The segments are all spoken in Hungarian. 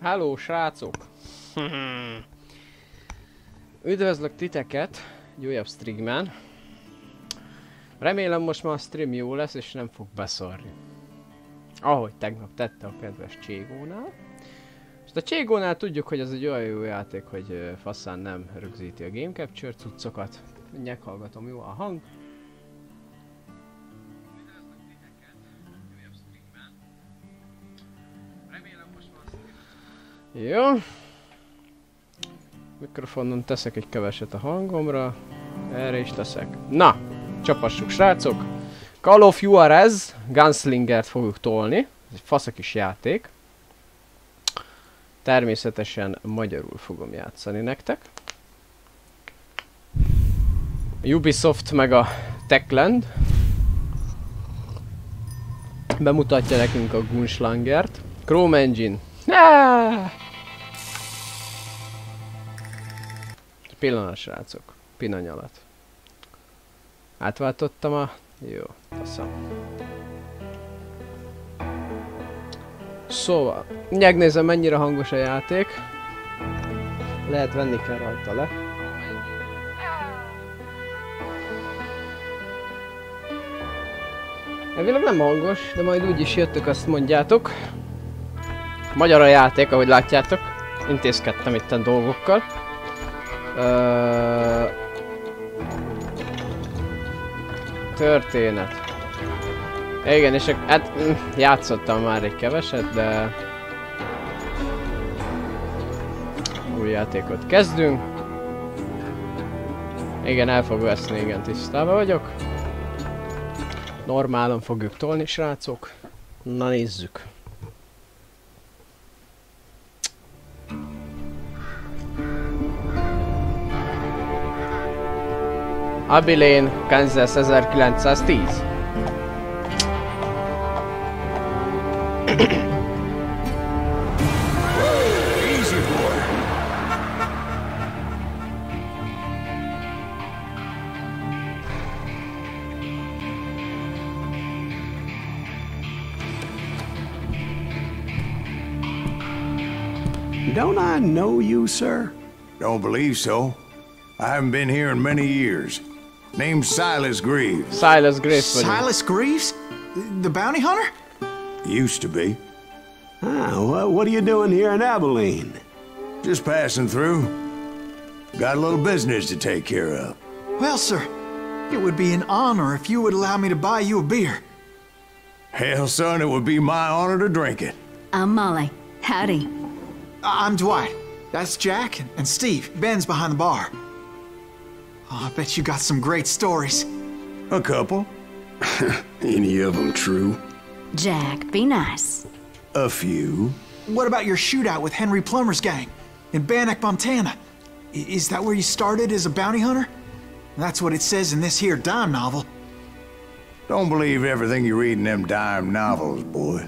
Hello, srácok! Üdvözlök titeket egy újabb streamen. Remélem most már a stream jó lesz és nem fog beszarni. Ahogy tegnap tette a kedves Cségónál. És a Cségónál tudjuk, hogy ez egy olyan jó játék, hogy faszán nem rögzíti a Game Capture cuccokat. Mindjárt hallgatom, jó a hang. Jó. Mikrofonon teszek egy keveset a hangomra. Erre is teszek. Na, csapassuk srácok. Call of Juarez Gunslingert fogjuk tolni. Ez egy fasz kis játék. Természetesen magyarul fogom játszani nektek. A Ubisoft meg a Techland bemutatja nekünk a Gunslingert. Chrome Engine. Pillanat srácok, pillanat. Átváltottam a... Jó, faszom. Szóval, megnézem mennyire hangos a játék. Lehet venni kell rajta le. Elvileg nem hangos, de majd úgyis jöttök, azt mondjátok. Magyar a játék, ahogy látjátok. Intézkedtem itten dolgokkal. Történet. Igen, és hát játszottam már egy keveset, de... Új játékot kezdünk. Igen, el fog veszni, igen, tisztában vagyok. Normálon fogjuk tolni, srácok. Na nézzük. Abilene, Kansas 1910. Easy boy. Don't I know you, sir? Don't believe so. I haven't been here in many years. Name's Silas Greaves. Silas Greaves. Silas Greaves? The bounty hunter? Used to be. Ah, what are you doing here in Abilene? Just passing through. Got a little business to take care of. Well, sir, it would be an honor if you would allow me to buy you a beer. Hell, son, it would be my honor to drink it. I'm Molly. Howdy. I'm Dwight. That's Jack and Steve. Ben's behind the bar. Oh, I bet you got some great stories. A couple. Any of them true? Jack, be nice. A few. What about your shootout with Henry Plummer's gang in Bannock, Montana? Is that where you started as a bounty hunter? That's what it says in this here dime novel. Don't believe everything you read in them dime novels, boy.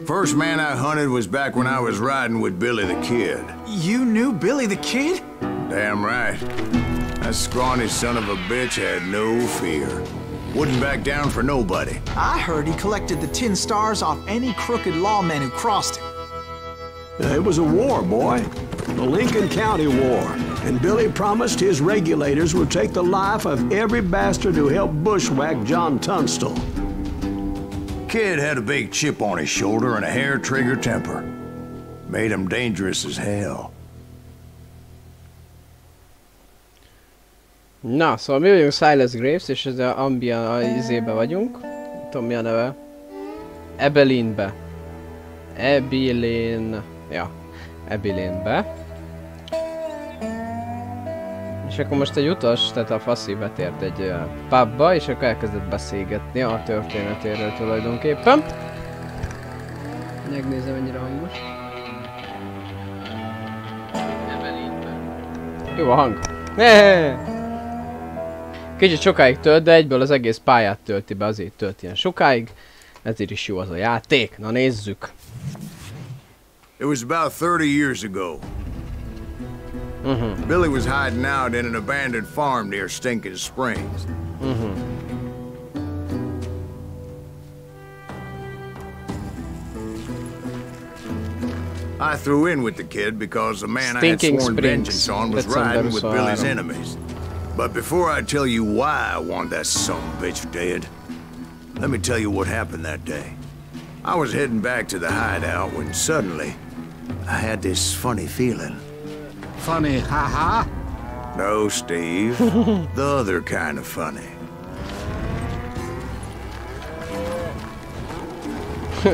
First man I hunted was back when I was riding with Billy the Kid. You knew Billy the Kid? Damn right. That scrawny son of a bitch had no fear. Wouldn't back down for nobody. I heard he collected the 10 stars off any crooked lawmen who crossed him. It was a war, boy. The Lincoln County War. And Billy promised his regulators would take the life of every bastard who helped bushwhack John Tunstall. Kid had a big chip on his shoulder and a hair-trigger temper. Made him dangerous as hell. Na, szóval mi vagyunk Silas Greaves, és ez a Ambia izébe vagyunk. Nem tudom mi a neve. Abilene-be. Abilene... Ja. Abilene-be. És akkor most egy utas, tehát a faszi betért egy pubba, és akkor elkezdett beszélgetni a történetéről tulajdonképpen. Megnézem mennyire hangos. Jó a hang. Kicsit sokáig tölt, de egyből az egész pályát tölti be, azért tölt ilyen sokáig. Ezért is jó az a játék. Na nézzük. It was about 30 years ago. Billy was hiding out in an abandoned farm near Stinking Springs. I threw in with the kid because the man I had Stinking sworn Springs. vengeance on was December riding with Billy's 23. enemies. But before I tell you why I want that sumbitch dead, let me tell you what happened that day. I was heading back to the hideout when suddenly I had this funny feeling. Funny, haha? No, Steve. The other kind of funny.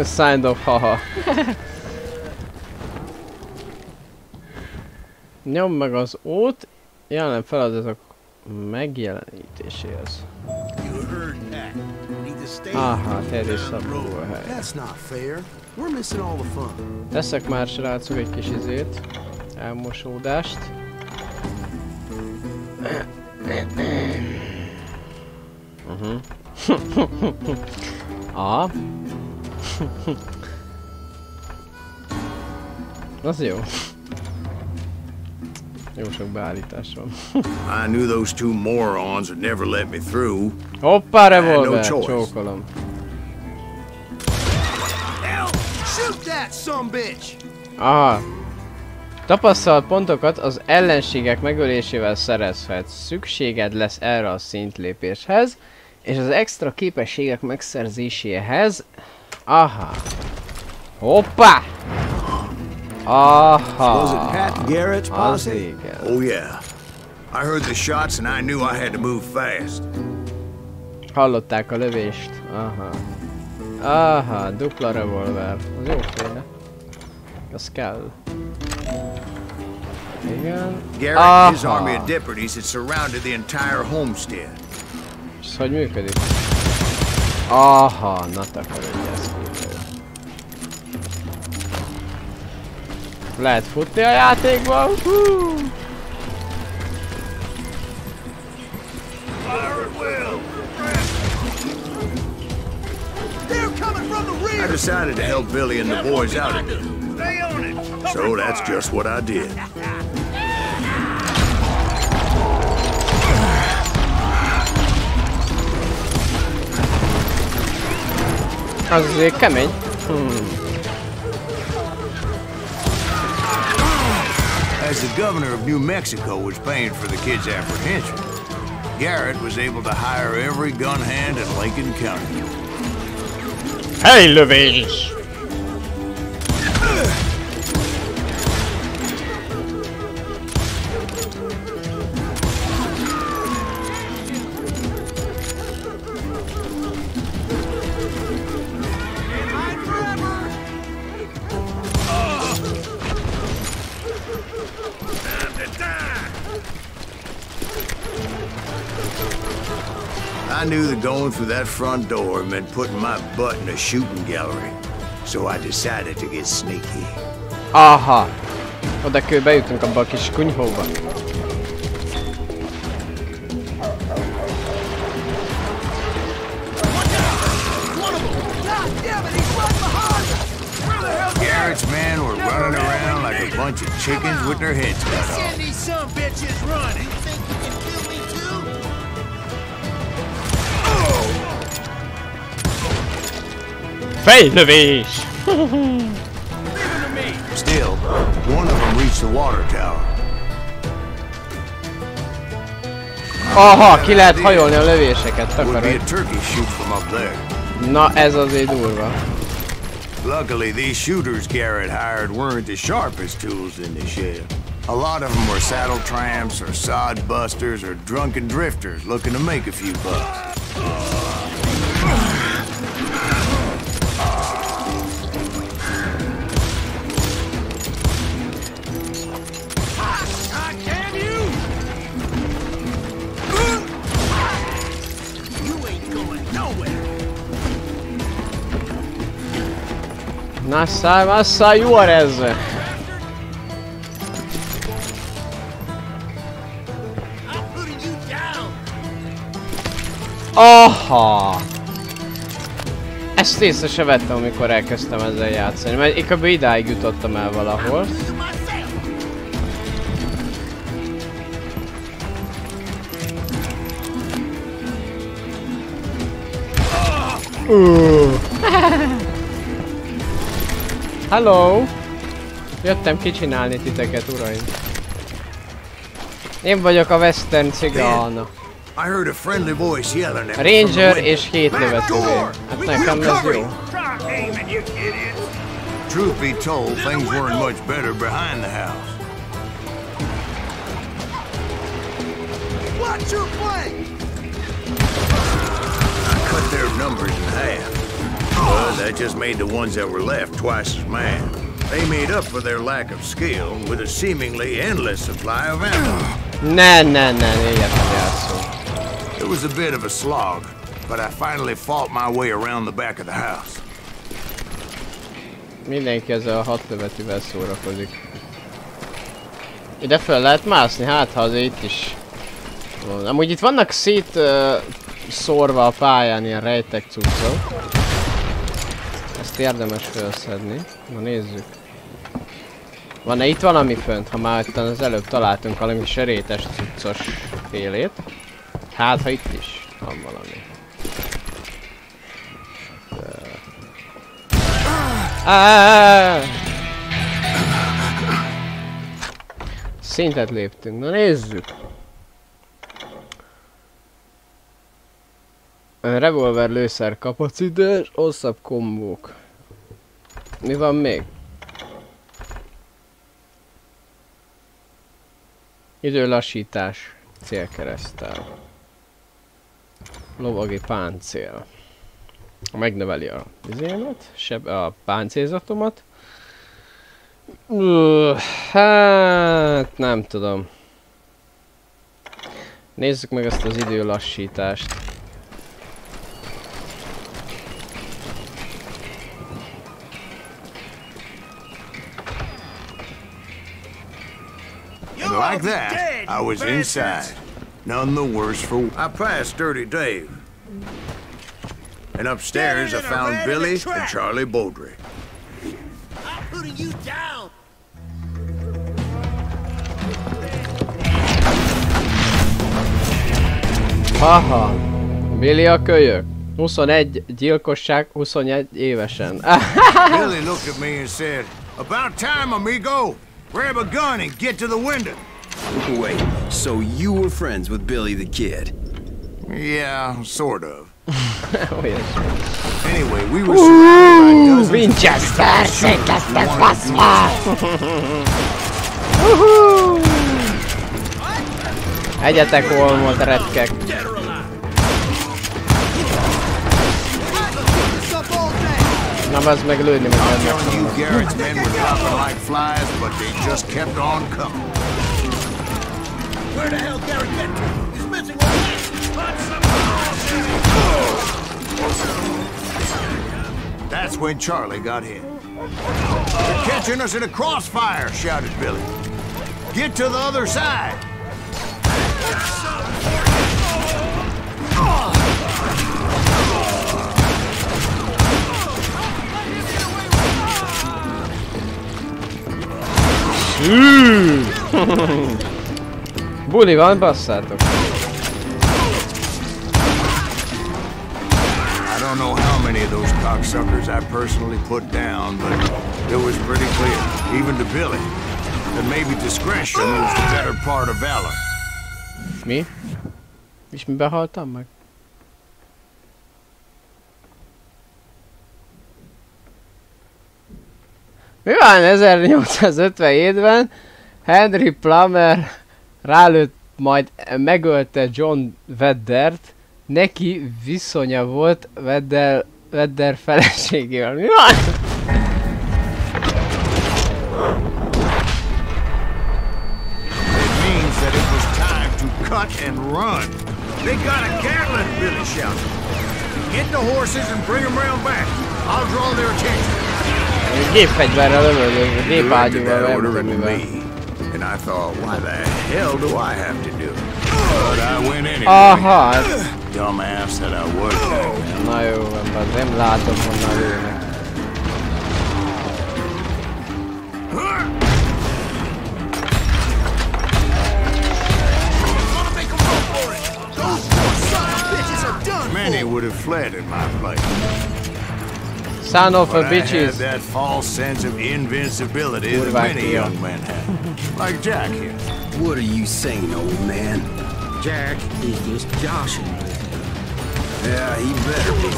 Sign of haha. Nyomd meg az út, jelen feladatok megjelenítéséhez. Aha, terjeszabó a hely. Teszek már, srácok, egy kis izét. Elmosódást. Aha. Az jó. Jó sok beállítás van. I knew those two morons would never let me through. Hoppá, revolver! Csókolom. Aha. Tapasztalt pontokat az ellenségek megölésével szerezhetsz. Szükséged lesz erre a szintlépéshez, és az extra képességek megszerzéséhez. Aha. Hoppá! Aha. Was it Pat Garrett's Az posse? igen. Oh yeah. I heard the shots and I knew I had to move fast. Hallották a lövést. Aha. Aha, dupla revolver. Az jóféle. Az kell. Igen. Garrett and his army of deputies had surrounded the entire homestead. Ez hogy működik? Aha, na takarodj ezt kívül. Lehet futni a játékban? Hú! I decided to help Billy and the boys out a bit. So that's just what I did. Az azért kemény. As the governor of New Mexico was paying for the kid's apprehension, Garrett was able to hire every gun hand in Lincoln County. Hey, lövés! I knew that going through that front door meant putting my butt in a shooting gallery, so I decided to get sneaky. Aha! Oda kell bejutunk abba a kis kunyhóba. Garrett's men were running around like a bunch of chickens with their heads cut off. Send these some bitches running. Fejlövés! Still, one of them reached the water tower. Aha, ki lehet hajolni a lövéseket, Would be takarodj. a turkey shoot from up there. Na, ez azért durva. Luckily, these shooters Garrett hired weren't the sharpest tools in the shed. A lot of them were saddle tramps or sod busters or drunken drifters looking to make a few bucks. Massa Juarez! Aha! Ezt észre se vettem, amikor elkezdtem ezzel játszani, mert én kb. Idáig jutottam el valahol. Hello! Jöttem kicsinálni titeket, uraim. Én vagyok a western cigana. Ranger és 7 lövetővé. Hát nekem ez jó. Truth be told, things weren't much better behind the house. Watch your flank! I cut their numbers in half. But that just made the ones that were left twice as mad. They made up for their lack of skill with a seemingly endless supply of ammo. Ne játszol. It was a bit of a slog, but I finally fought my way around the back of the house. Mindenki ezzel a 6 lövetővel szórakozik. Ide fel lehet mászni, hát ha azért itt is. Amúgy itt vannak szét szórva a pályán ilyen rejtek cuccok. Ezt érdemes felszedni. Na nézzük. Van-e itt valami fönt? Ha már itt az előbb találtunk valami serétes cuccos félét. Hát ha itt is van valami. Szintet léptünk, na nézzük! Revolver lőszer kapacitás, hosszabb kombók. Mi van még? Időlassítás célkereszttel. Lovagi páncél. Megnöveli a vizémet, a páncélzatomat. Hát nem tudom. Nézzük meg ezt az időlassítást. Like that, I was inside. None the worse for... I passed Dirty Dave. And upstairs I found Billy and Charlie Baudry. I'm putting you down. Haha, Billy a kölyök. 21 gyilkosság, 21 évesen. Billy looked at me and said, "About time, amigo. Grab a gun and get to the window." Wait, so you were friends with Billy the Kid? Yeah, sort of. Oh, yes. Anyway, we were surrounded by dozens Winchester, szétkeztek baszva! Egyetek olmot, retkek. Na, bazd meg lőni meg Where the hell Garrett get to? He's missing one leg. That's when Charlie got hit. "They're catching us in a crossfire," shouted Billy. "Get to the other side." Buli van, basszátok. I don't know how many of those cocksuckers I personally put down, but it was pretty clear, even to Billy, that maybe discretion was the better part of valor. Mi? És miben haltam meg? Mi van 1857-ben? Henry Plummer rálőtt, majd megölte John Veddert. Neki viszonya volt Vedder feleségével. Mi van? It means that it was time to cut and run. They got a Gatling, Billy shouted. "Get the horses and bring them round back. I'll draw their attention." Gépfegyverrel lövöldöző, gépágyúval verművel. And I thought, why the hell do I have to do it? But I went anyway. Aha! Dumbass that I was. Na jó, van, nem látom honnan lőnek. Many would have fled in my place. Son of a But I had bitches. that false sense of invincibility that many young men have. Like Jack here. What are you saying, old man? Jack is just joshing with me. Yeah, he better be.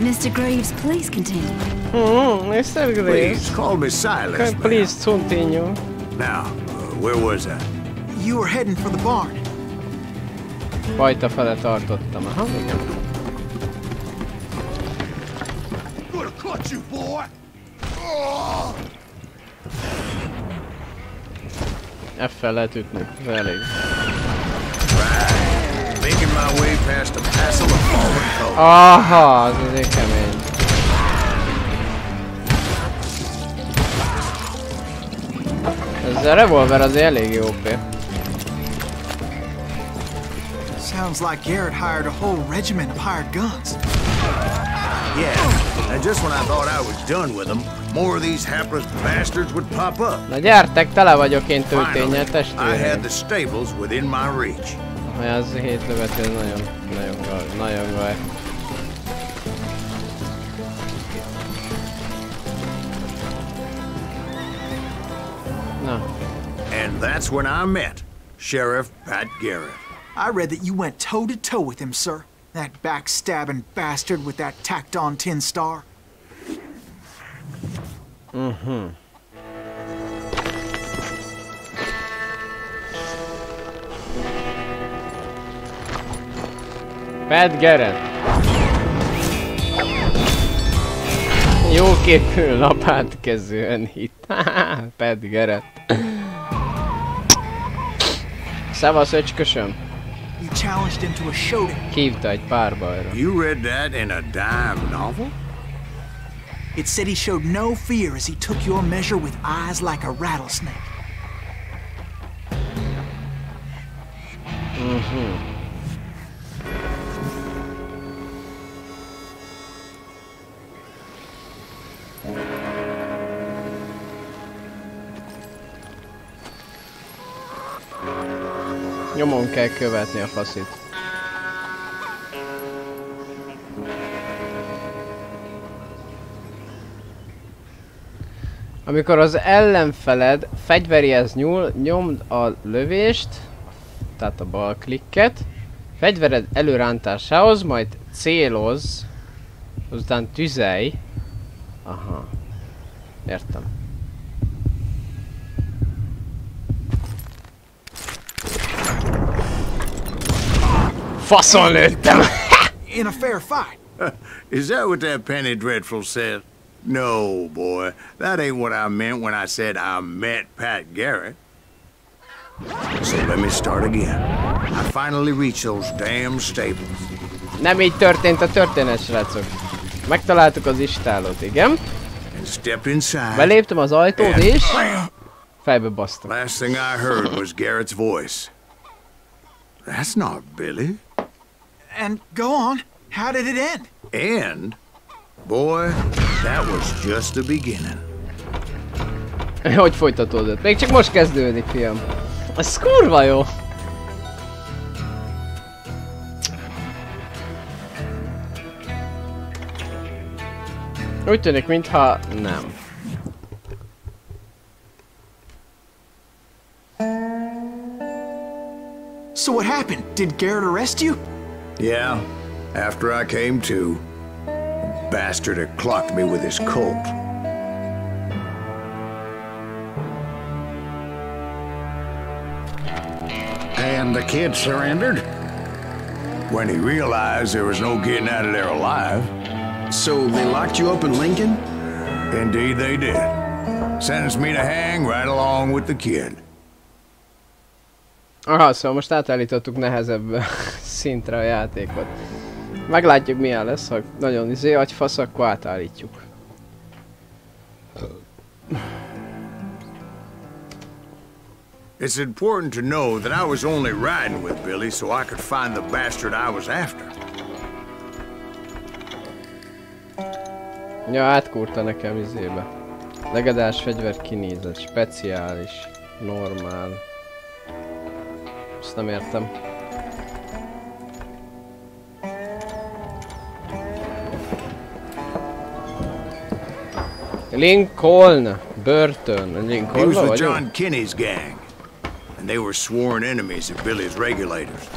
Mr. Graves, please continue. Mr. Graves. Please, call me Silas, man. Please continue. Now, where was I? You were heading for the barn. Fajta fele tartottam. Aha, igen. Gonna cut you, boy! F-fel lehet ütni. Ez elég. Making my way past a passel of fallen coal. Aha, az azért kemény. Ez a revolver azért elég OP. Sounds like Garrett hired a whole regiment of hired guns. Yeah, and just when I thought I was done with them, more of these hapless bastards would pop up. Na gyertek, tele vagyok én tölténnyel, Finally, I testvérem. had the stables within my reach. Az 7 lövet, ez nagyon gaj. Na. And that's when I met Sheriff Pat Garrett. I read that you went toe-to-toe with him, sir. That backstabbing bastard with that tacked-on tin star. Pat Garrett. Jó képű lapátkezően itt. Pat Garrett. Szevasz, öcskösöm. You challenged him to a showdown. Hívta egy párbajra. You read that in a dime novel? It said he showed no fear as he took your measure with eyes like a rattlesnake. Nyomon kell követni a faszit. Amikor az ellenfeled fegyveréhez nyúl, nyomd a lövést, tehát a bal klikket, fegyvered előrántásához, majd célozz, azután tüzelj. Aha. Értem. Faszon lőttem! In a fair fight. Is that what that Penny Dreadful said? No, boy. That ain't what I meant when I said I met Pat Garrett. So let me start again. I finally reached those damn stables. Nem így történt a történet, srácok. Megtaláltuk az istálót, igen. And stepped inside. Beléptem az ajtót és fejbe basztam. Last thing I heard was Garrett's voice. That's not Billy. And go on. How did it end? And, boy, that was just the beginning. Hogy folytatódott? Még csak most kezdődik, fiam. Ez kurva jó! Úgy tűnik, mintha nem. So what happened? Did Garrett arrest you? Yeah, after I came to, the bastard had clocked me with his Colt. And the kid surrendered? When he realized there was no getting out of there alive. So they locked you up in Lincoln? Indeed they did. Sentenced me to hang right along with the kid. Aha, szóval most átállítottuk nehezebb szintre a játékot. Meglátjuk milyen lesz, ha nagyon agyfasz, akkor átállítjuk. It's important to know that I was only riding with Billy so I could find the bastard I was after. Ja, átkúrta nekem izébe. Legendás fegyver kinézet, speciális, normál. Ezt nem értem. Lincoln, börtön. He Lincoln was with vagyok? John Kinney's gang, and they were sworn enemies of Billy's regulators.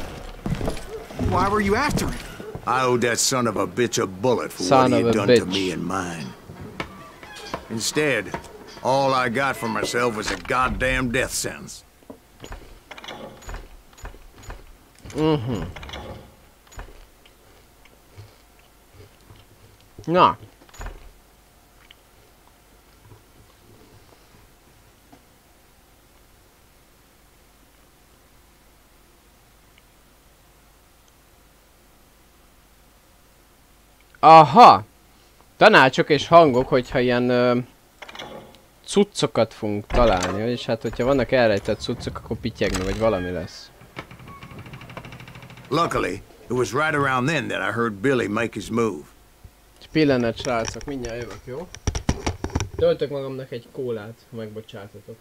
Why were you after him? I owed that son of a bitch a bullet for Son what he of had a done to bitch. me and mine. Instead, all I got for myself was a goddamn death sentence. Na. Aha! Tanácsok és hangok, hogyha ilyen cuccokat fogunk találni, vagyis hát hogyha vannak elrejtett cuccok, akkor pityegni, vagy valami lesz. Luckily, it was right around then that I heard Billy make his move. Pillanat, srácok, mindjárt jövök, jó? Töltök magamnak egy kólát, ha megbocsátatok.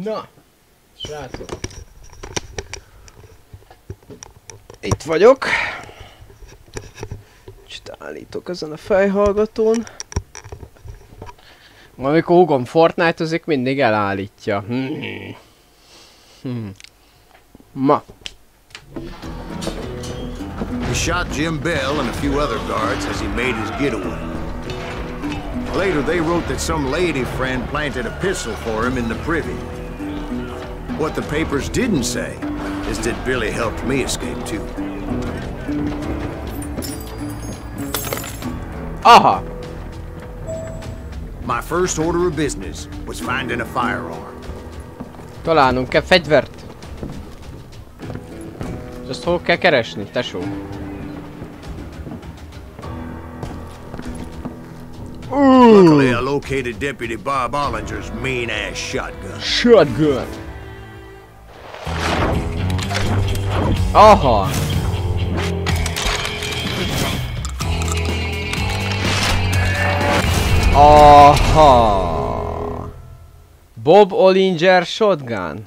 Na, srácok. Itt vagyok. Kicsit állítok ezen a fejhallgatón. Amikor húgom Fortnite-ozik, mindig elállítja. Ma. He shot Jim Bell and a few other guards as he made his getaway. Later, they wrote that some lady friend planted a pistol for him in the privy. What the papers didn't say is that Billy helped me escape too. Aha! My first order of business was finding a firearm. Találnunk kell fegyvert. És azt hol kell keresni, tesó? Luckily, I located Deputy Bob Ollinger's mean-ass shotgun. Shotgun. Aha! Aha! Bob Ollinger shotgun.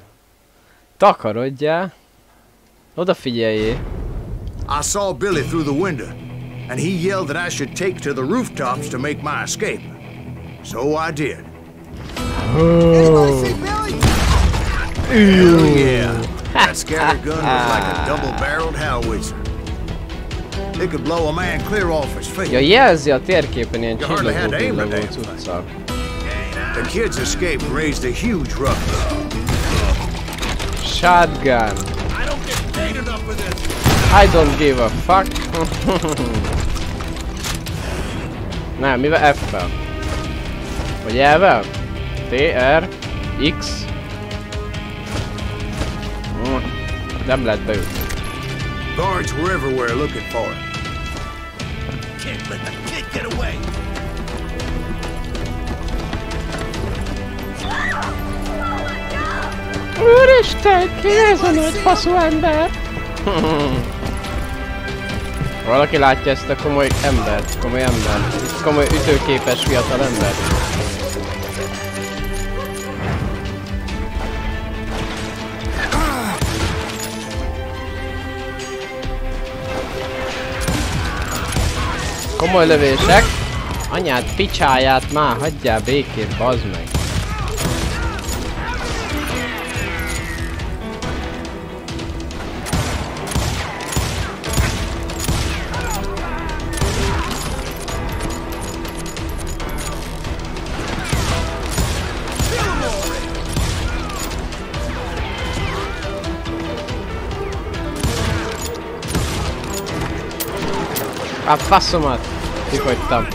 Takarodjál. Odafigyeljé. I saw Billy through the window, and he yelled that I should take to the rooftops to make my escape. So I did. Anybody see Billy? Hell yeah. That scatter gun was like a double-barreled howitzer. It could blow a man clear off his feet. Ja, jelzi a térképen ilyen You hardly had to aim the csillagó damn thing. cuccal. The kids escaped and raised a huge ruckus. Shotgun. I don't get paid enough for this. I don't give a fuck. Nem, mivel F-fel? Vagy L-vel? T, R, X. Nem lehet beütni. Guards were everywhere looking for him. Can't let the kid get away. Úristen, ki ez a nagy faszú ember? Valaki látja ezt a komoly embert, komoly ütőképes fiatal ember. Komoly lövések. Anyád picsáját már, hagyjál békét, bazd meg. Hát faszomat! Kifogytam.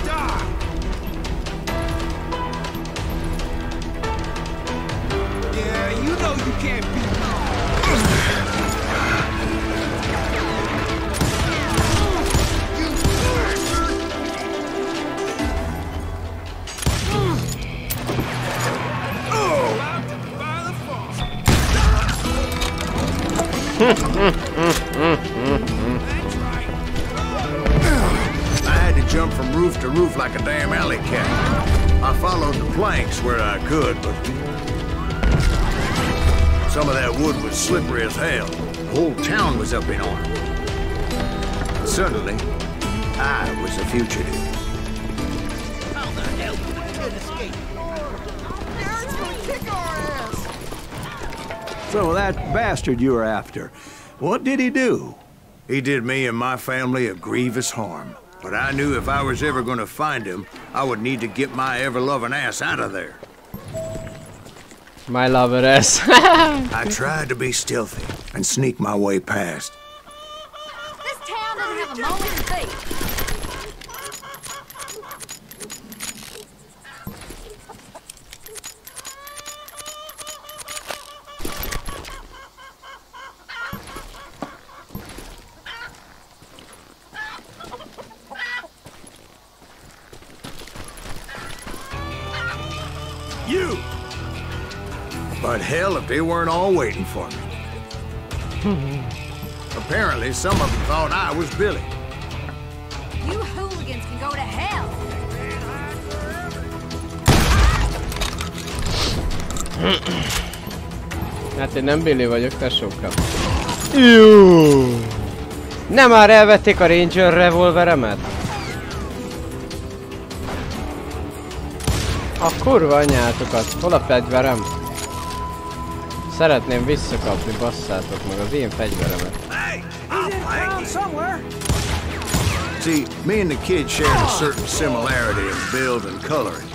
Jump from roof to roof like a damn alley cat. I followed the planks where I could, but some of that wood was slippery as hell. The whole town was up in arms. Suddenly, I was a fugitive. How the hell did we get escape? Aaron's gonna kick our ass! So that bastard you were after, what did he do? He did me and my family a grievous harm. But I knew if I was ever gonna find him, I would need to get my ever-loving ass out of there. My lover ass. I tried to be stealthy and sneak my way past. This town doesn't have a moment to think. You! But hell, if they weren't all waiting for me. Apparently, some of them thought I was Billy. You hooligans can go to hell. Hát én nem Billy vagyok, tesókám. Jó! Nem már elvették a Ranger revolveremet? A kurva anyátokat, hol a fegyverem? Szeretném visszakapni, basszátok meg az én fegyveremet. See, me and the kid shared a certain similarity in build and coloring.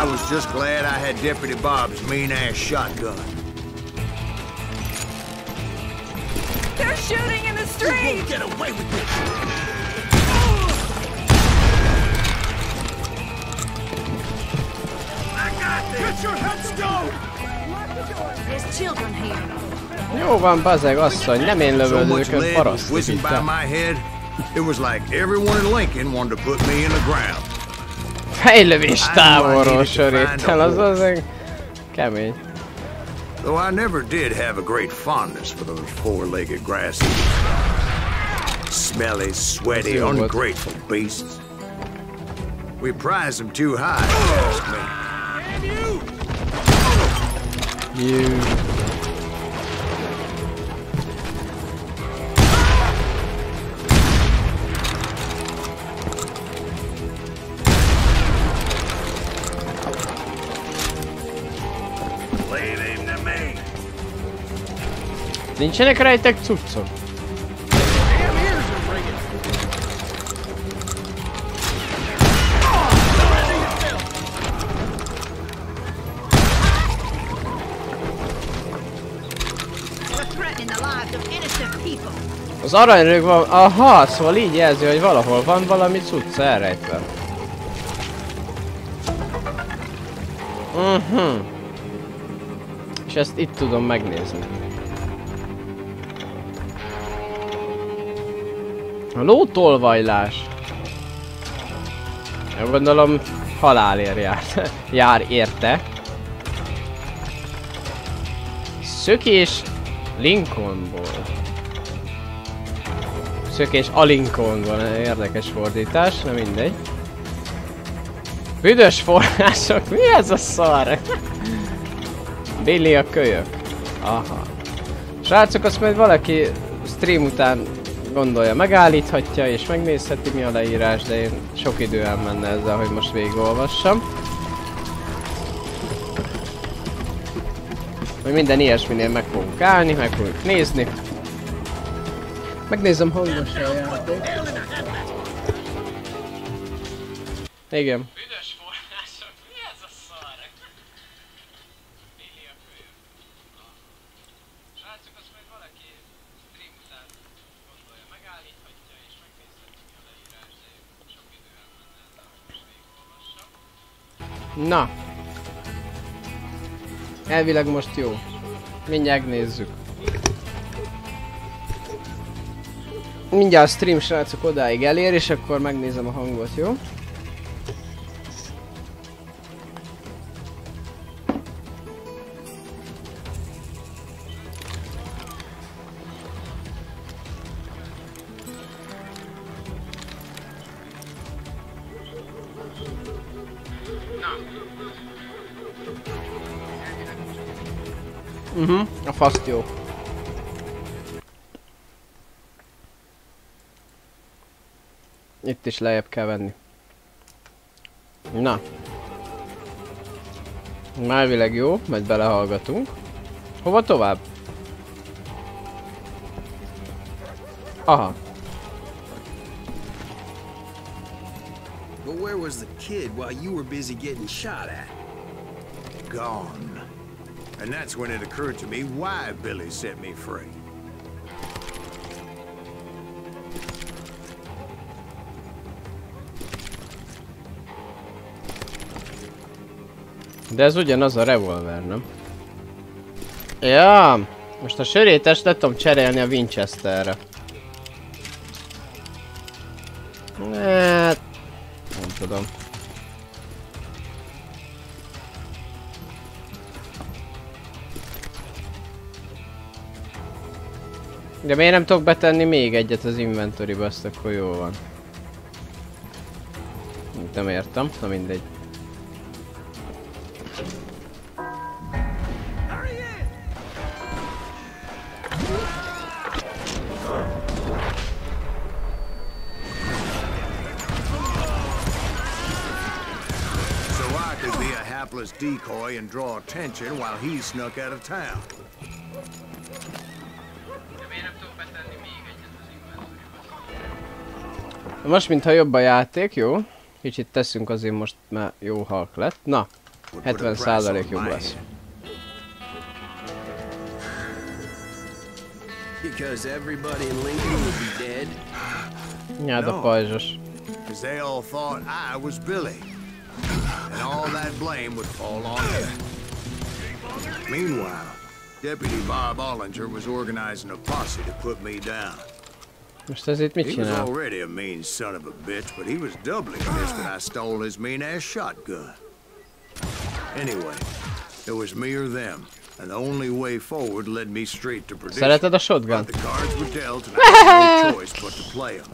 I was just glad I had Deputy Bob's mean-ass shotgun. They're shooting in the street! Get away with this! Get your headstone! There's children here. Jó van, bazeg, asszony, nem én lövöldözök, ez paraszt. Whizzing by my head, it was like everyone in Lincoln wanted to put me in the ground. Fejlövés távolról söréttel, az azért kemény. Though I never did have a great fondness for those four-legged grass eaters. Smelly, sweaty, ungrateful beasts. We prize them too high, if you ask me. You. Nincsenek rejtek cuccok? Az aranyrög van... Aha, szóval így jelzi, hogy valahol van valami cucc elrejtve. És ezt itt tudom megnézni. A lótolvajlás. Én gondolom halálért jár érte. Szökés Lincolnból. Szökés a Lincolnból. Érdekes fordítás, nem mindegy. Büdös források, mi ez a szar? Billy a kölyök. Aha. Srácok, azt majd valaki stream után gondolja, megállíthatja és megnézheti mi a leírás, de én sok idő elmenne ezzel, hogy most végigolvassam. Hogy minden ilyesminél meg fogunk állni, meg fogjuk nézni. Megnézem hangosan a játék. Igen. Büdös források, mi ez a szar? Billy a kölyök. Srácok, azt majd valaki stream után gondolja, megállíthatja Na. Elvileg most jó. Mindjárt nézzük. Mindjárt a stream, srácok, odáig elér, és akkor megnézem a hangot, jó? A faszt jó. Itt is lejjebb kell venni. Na. Elvileg jó, majd belehallgatunk. Hova tovább? Aha. But where was the kid while you were busy getting shot at? Gone. And that's when it occurred to me why Billy set me free. De ez ugyanaz a revolver, nem? Ja, most a sörétest le tudom cserélni a Winchesterre. Hát... nem tudom. De miért nem tudok betenni még egyet az inventoryba, azt akkor jó van. Nem értem, na mindegy. Decoy and draw attention while he snuck out of town. Most mintha jobb a játék, jó? Kicsit teszünk azért most, már jó halk lett. Na, 70% jobb lesz. Because everybody in Lincoln would be dead. Nyád a pajzsos. Because they all thought I was Billy. And all that blame would fall on him. Meanwhile, Deputy Bob Ollinger was organizing a posse to put me down. Most ez itt mit He was csinál? already a mean son of a bitch, but he was doubly pissed that I stole his mean-ass shotgun. Anyway, it was me or them, and the only way forward led me straight to perdition. Szereted a shotgun? But the cards were dealt, and I had no choice but to play them.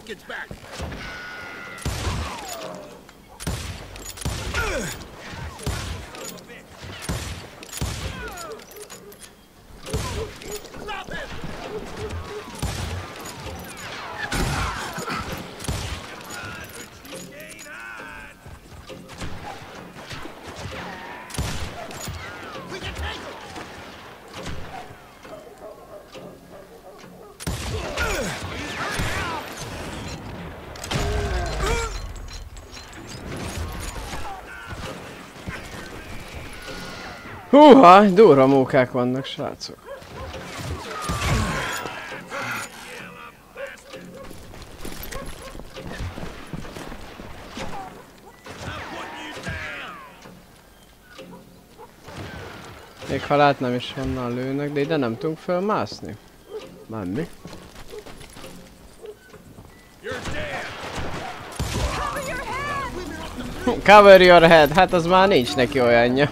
Gets back. Stop it! We can take him. Húha, durva mókák vannak, srácok. Még ha látnám is honnan lőnek, de ide nem tudunk fölmászni. Már mi? Cover your head! Hát az már nincs neki olyanja.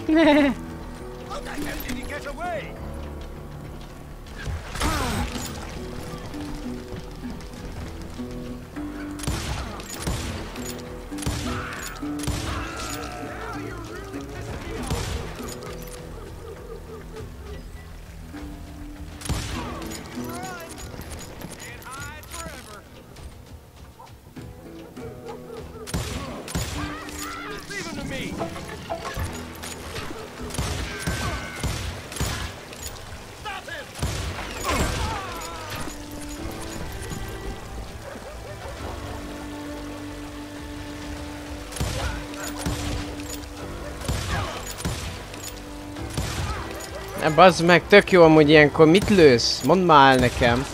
Bazd meg, tök jó amúgy ilyenkor. Mit lősz? Mondd már el nekem.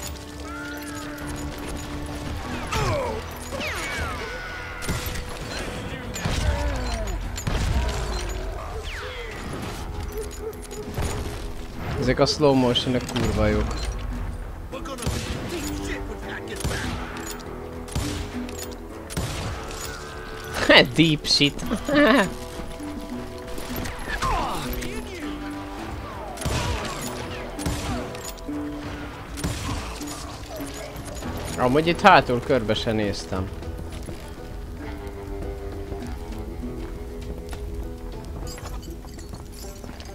Ezek a slow motion-ek kurva jók. Deep shit. Amúgy itt hátul körbe se néztem.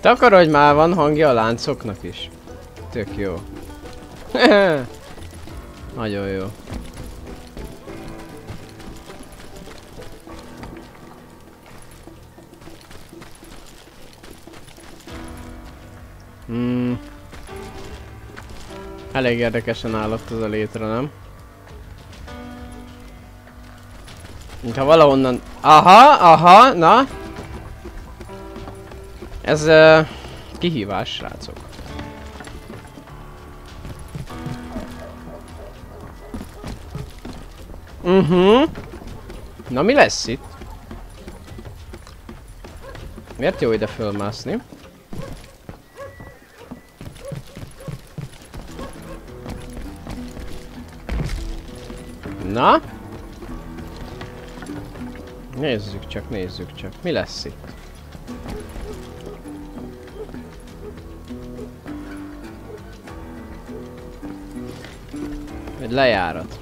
Takarodj már, van hangja a láncoknak is. Tök jó. Nagyon jó. Elég érdekesen állott az a létre, nem? Mintha valahonnan... Aha, na! Ez kihívás, srácok. Na mi lesz itt? Miért jó ide fölmászni? Na? Nézzük csak, nézzük csak. Mi lesz itt? Egy lejárat.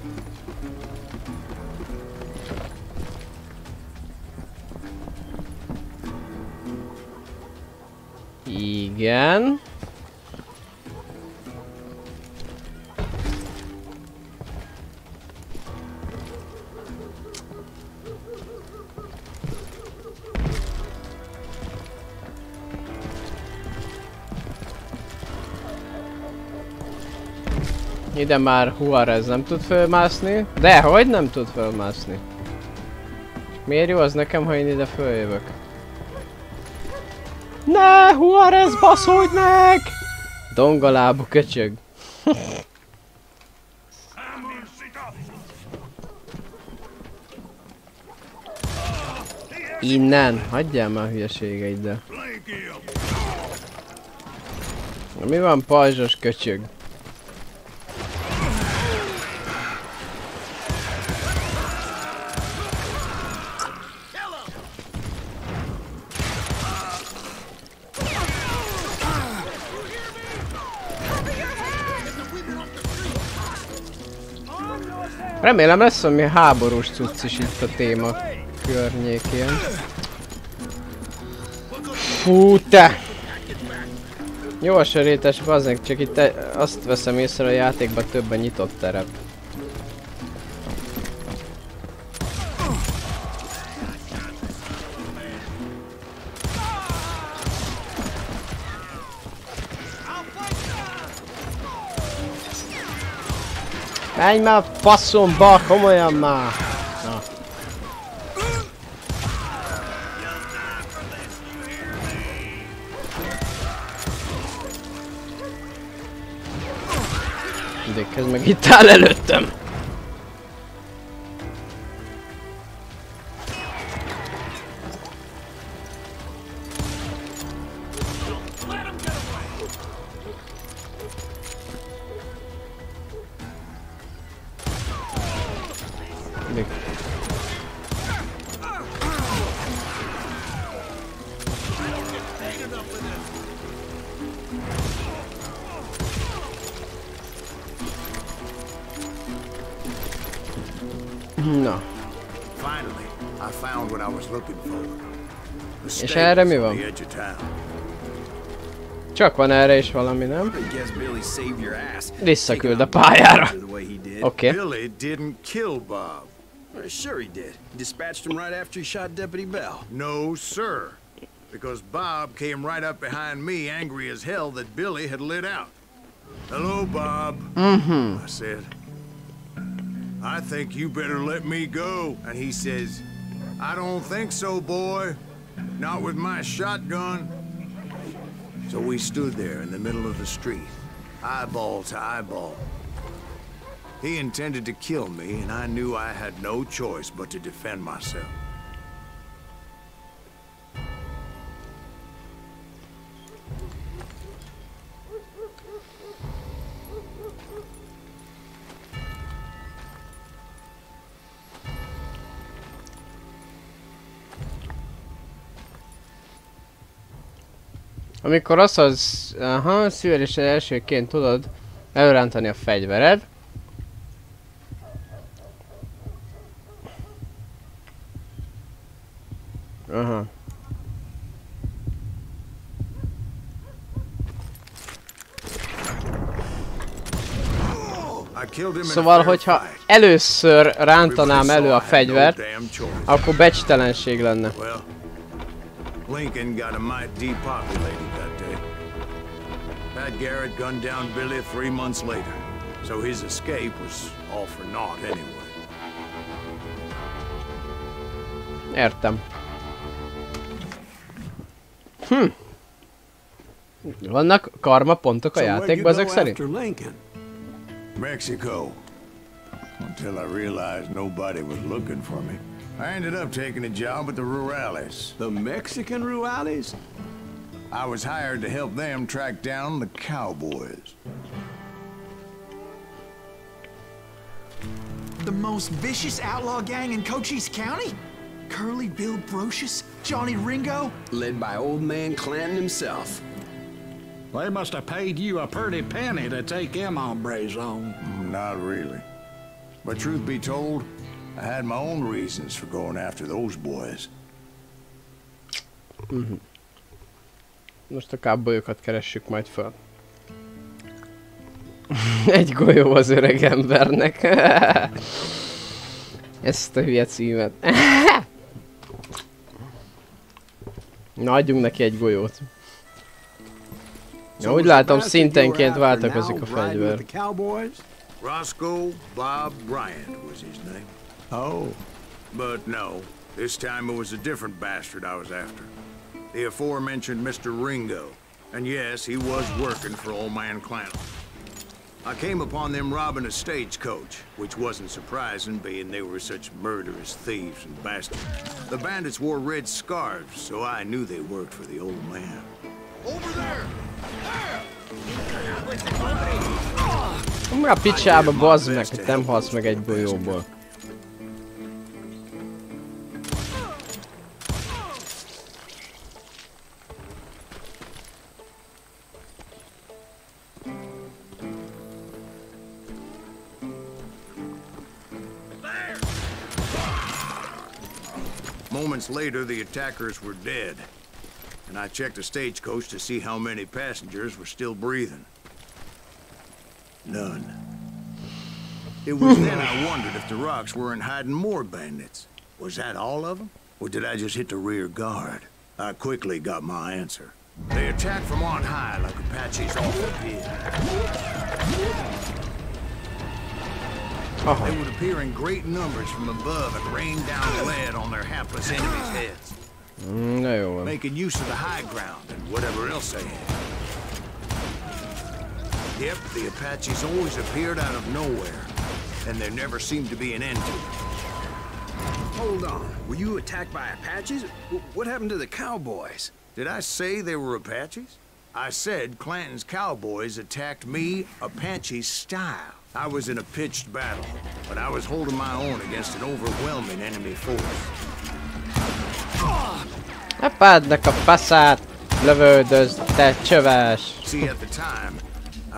Igen. Ide már Juarez nem tud fölmászni. Dehogy nem tud fölmászni. Miért jó az nekem, ha én ide följövök? Ne, Juarez, baszódj meg! Dongalábú köcsög. Innen, hagyjál már a hülyeségeiddel. Mi van, pajzsos köcsög? Remélem lesz valami háborús cucc is itt a téma környékén. Fú, te! Jó a sörétes, bazdmeg, csak itt azt veszem észre, a játékban több a nyitott terep. Menj már faszomba, komolyan már! Na. De kezd meg itt áll előttem! Na. És erre mi van? Csak van erre is valami, nem? Visszaküld a pályára. Oké. Billy didn't kill Bob. Sure he did. Dispatched him right after he shot Deputy Bell. No, sir. Because Bob came right up behind me, angry as hell that Billy had lit out. Hello, Bob. I said, I think you better let me go. And he says, I don't think so, boy. Not with my shotgun. So we stood there in the middle of the street, eyeball to eyeball. He intended to kill me, and I knew I had no choice but to defend myself. Amikor az szívesen elsőként tudod előrántani a fegyvered. Aha. Szóval, hogyha először rántanám elő a fegyvert, akkor becstelenség lenne. Lincoln got a mite depopulated that day. Pat Garrett gunned down Billy 3 months later, so his escape was all for naught anyway. Értem. Vannak karma pontok a játékban ezek szerint? Mexico. Until I realized nobody was looking for me. I ended up taking a job with the Rurales. The Mexican Rurales? I was hired to help them track down the cowboys. The most vicious outlaw gang in Cochise County? Curly Bill Brocious? Johnny Ringo? Led by old man Clanton himself. They must have paid you a pretty penny to take them hombres on. Not really. But truth be told, I had my own reasons for going after those boys. Most a cowboyokat keressük majd fel. Egy golyó az öreg embernek. Ezt a hülye címet. Na, adjunk neki egy golyót. Ja, úgy látom, szintenként váltakozik a fegyver. Roscoe Bob Bryant was his name. Oh. But no, this time it was a different bastard I was after. The aforementioned Mr. Ringo. And yes, he was working for old man Clanton. I came upon them robbing a stagecoach, which wasn't surprising, being they were such murderous thieves and bastards. The bandits wore red scarves, so I knew they worked for the old man. Over there! A picsába bazd meg, hogy nem halsz meg egy golyóból. Moments later, the attackers were dead, and I checked the stagecoach to see how many passengers were still breathing. None. It was then I wondered if the rocks weren't hiding more bandits. Was that all of them? Or did I just hit the rear guard? I quickly got my answer. They attacked from on high like Apaches often did. They would appear in great numbers from above and rain down lead on their hapless enemies' heads. Making use of the high ground and whatever else they had. Yep, the Apaches always appeared out of nowhere, and there never seemed to be an end to it. Hold on. Were you attacked by Apaches? What happened to the cowboys? Did I say they were Apaches? I said Clanton's cowboys attacked me Apache style. I was in a pitched battle, but I was holding my own against an overwhelming enemy force. Apádnak a faszát! Lövöldözd, te csöves! See, at the time,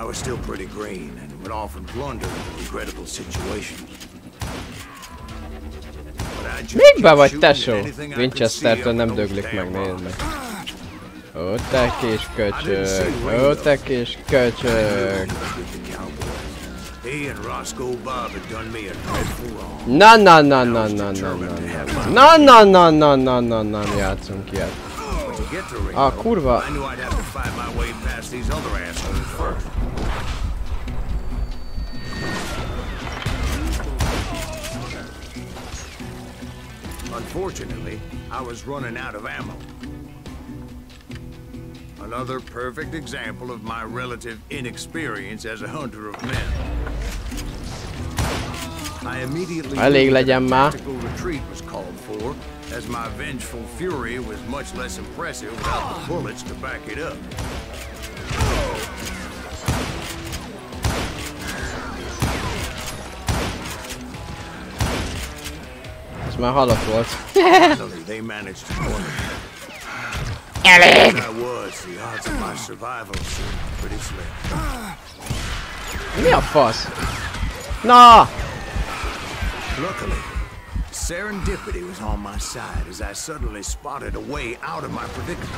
I was still pretty green and would often blunder into regrettable situations. Mikbe vagy, tesó? Winchestertől nem döglik meg, nézd meg. Ó, te kis köcsög! Ó, te kis köcsög! Na na na na na na na na na na na na na játszunk ilyet. A kurva! Unfortunately, I was running out of ammo. Another perfect example of my relative inexperience as a hunter of men. I immediately knew that a tactical retreat was called for, as my vengeful fury was much less impressive without the bullets to back it up. Ez már halott volt. Finally, they managed to corner me. Elég! I was, the odds of my survival seemed pretty slim. Mi a fasz? Na! Luckily, serendipity was on my side as I suddenly spotted a way out of my predicament.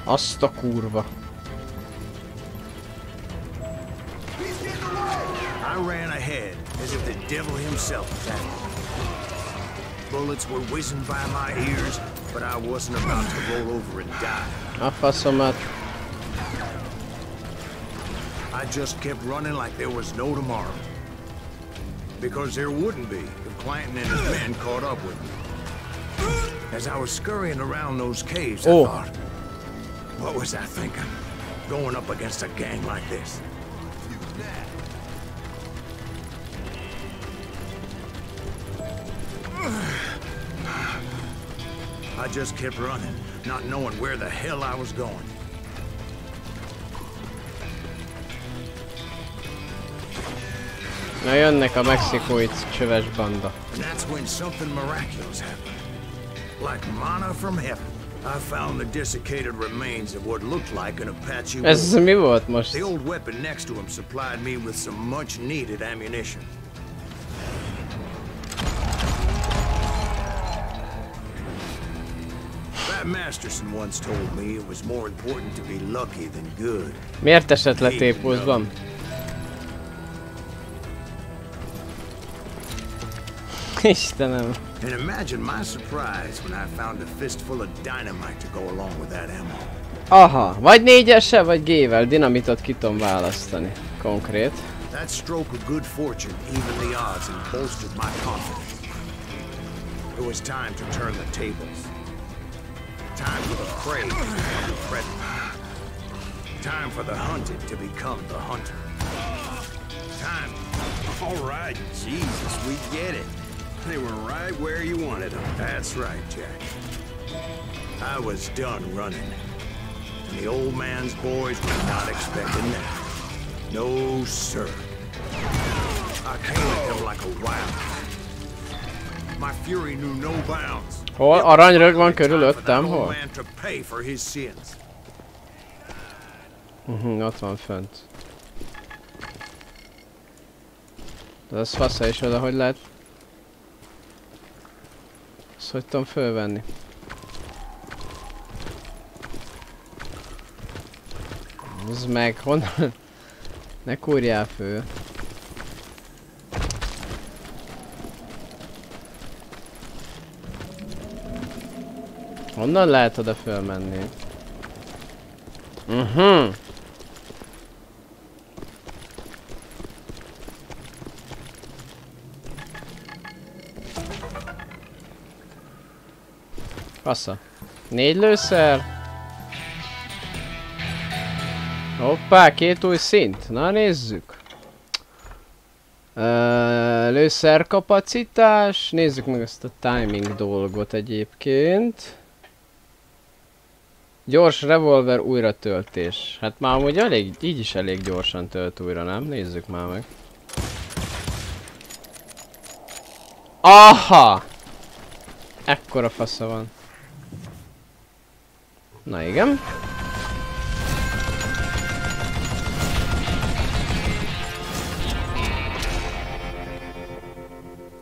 Azt a kurva. I ran ahead as if the devil himself was at me. Bullets were whizzing by my ears, but I wasn't about to roll over and die. A faszomat. I just kept running like there was no tomorrow. Because there wouldn't be if Clanton and his men caught up with me. As I was scurrying around those caves, I thought, what was I thinking? Going up against a gang like this? I just kept running, not knowing where the hell I was going. Na jönnek a mexikói csöves banda. And that's when something miraculous happened. Like manna from heaven, I found the desiccated remains of what looked like an Apache wolf. Ez mi volt most? The old weapon next to him supplied me with some much-needed ammunition. Masterson once told me it was more important to be lucky than good. Miért esett le tépózban? Istenem. And imagine my surprise when I found a fistful of dynamite to go along with that ammo. Aha, vagy 4-essel, vagy G-vel dinamitot ki tudom választani. Konkrét. That stroke of good fortune evened the odds and bolstered my confidence. It was time to turn the tables. Time for the prey to become the predator. Time for the hunted to become the hunter. Time. All right, Jesus, we get it. They were right where you wanted them. That's right, Jack. I was done running. And the old man's boys were not expecting that. No, sir. I came at them like a wild. My fury knew no bounds. Hol? Aranyrög van körülöttem, hol? Ott van fönt. De ez fasza is oda, hogy lehet... Ezt hogy tudom fölvenni? Ez meg, honnan? Ne kúrjál föl. Honnan lehet oda fölmenni? Passza. 4 lőszer. Hoppá, 2 új szint. Na nézzük. Lőszerkapacitás. Nézzük meg ezt a timing dolgot egyébként. Gyors revolver újratöltés. Hát már amúgy elég, így is elég gyorsan tölt újra, nem? Nézzük már meg. Aha! Ekkora fasza van. Na igen.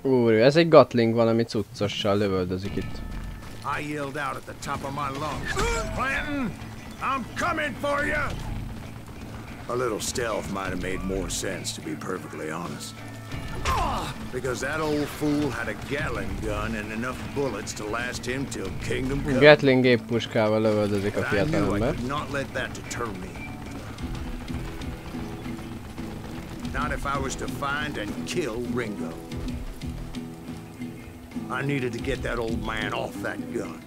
Úr, ez egy Gatling valami cuccossal lövöldözik itt. I yelled out at the top of my lungs. Clanton, I'm coming for you! A little stealth might have made more sense, to be perfectly honest. Because that old fool had a Gatling gun and enough bullets to last him till Kingdom Come. Gatling géppuskával lövöldözik a fiatalember. Not let that deter me. Not if I was to find and kill Ringo. I needed to get that old man off that gun.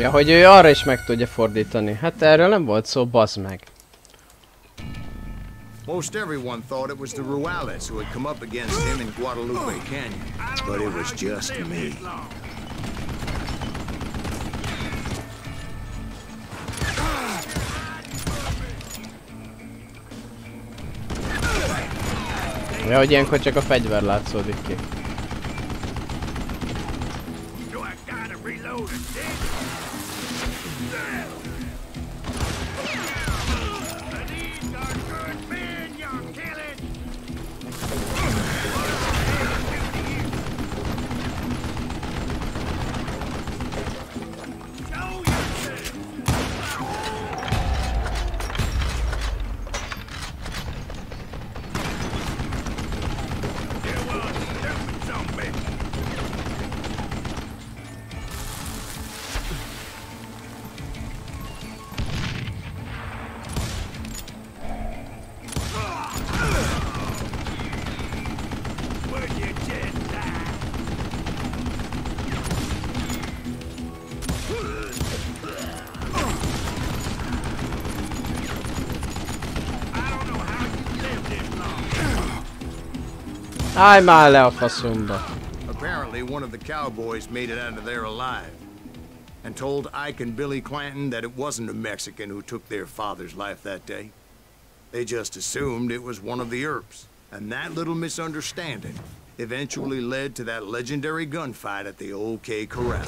Ja, hogy ő arra is meg tudja fordítani. Hát erről nem volt szó, bazd meg. Most everyone thought it was the Juarez who had come up against him in Guadalupe Canyon, but it was just me. Ja, hogy ilyenkor csak a fegyver látszódik ki. Állj már le a faszomba. Apparently one of the cowboys made it out of there alive and told Ike and Billy Clanton that it wasn't a Mexican who took their father's life that day. They just assumed it was one of the Earps, and that little misunderstanding eventually led to that legendary gunfight at the OK Corral.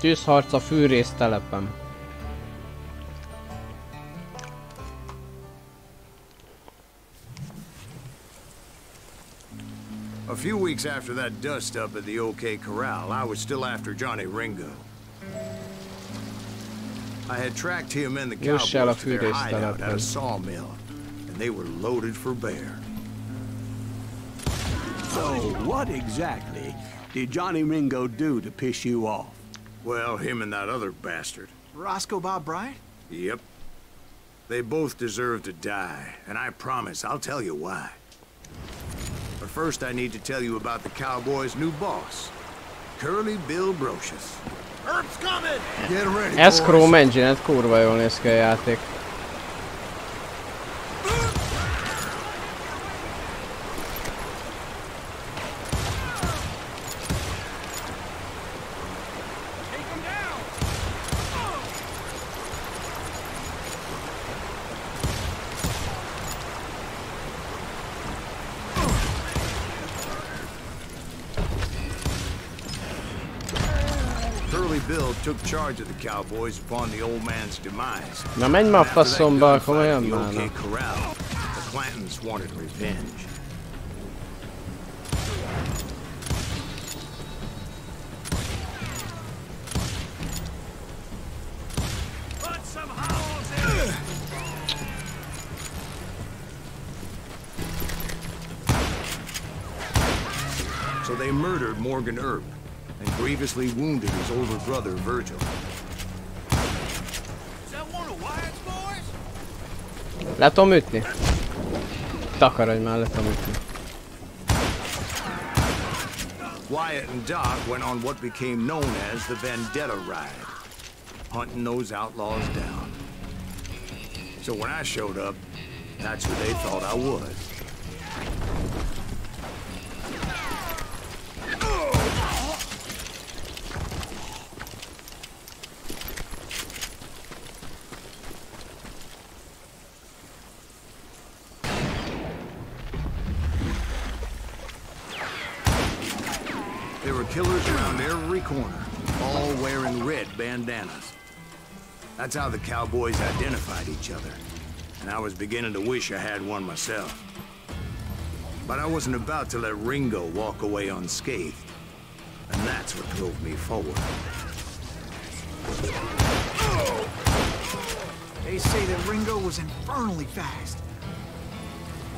Tűzharc a fűrésztelepen. A few weeks after that dust-up at the OK Corral, I was still after Johnny Ringo. I had tracked him and the cowboys to their hideout at a sawmill, and they were loaded for bear. So, what exactly did Johnny Ringo do to piss you off? Well, him and that other bastard. Roscoe Bob Bryant? Yep. They both deserve to die, and I promise I'll tell you why. But first I need to tell you about the cowboys' new boss, Curly Bill Brocious. Herb's coming! Get ready, Ez boys. Chrome Engine-et kurva jól néz ki a játék. Bill took charge of the cowboys upon the old man's demise. Na menj már a faszomba, komolyan már. OK Corral, the Clantons wanted revenge. Put some holes in. So they murdered Morgan Earp and grievously wounded his older brother, Virgil. Is that one of Wyatt's boys? Le tudom ütni? Takarodj már, le tudom ütni. Wyatt and Doc went on what became known as the Vendetta Ride, hunting those outlaws down. So when I showed up, that's who they thought I was. There were killers around every corner, all wearing red bandanas. That's how the cowboys identified each other, and I was beginning to wish I had one myself. But I wasn't about to let Ringo walk away unscathed, and that's what drove me forward. They say that Ringo was infernally fast.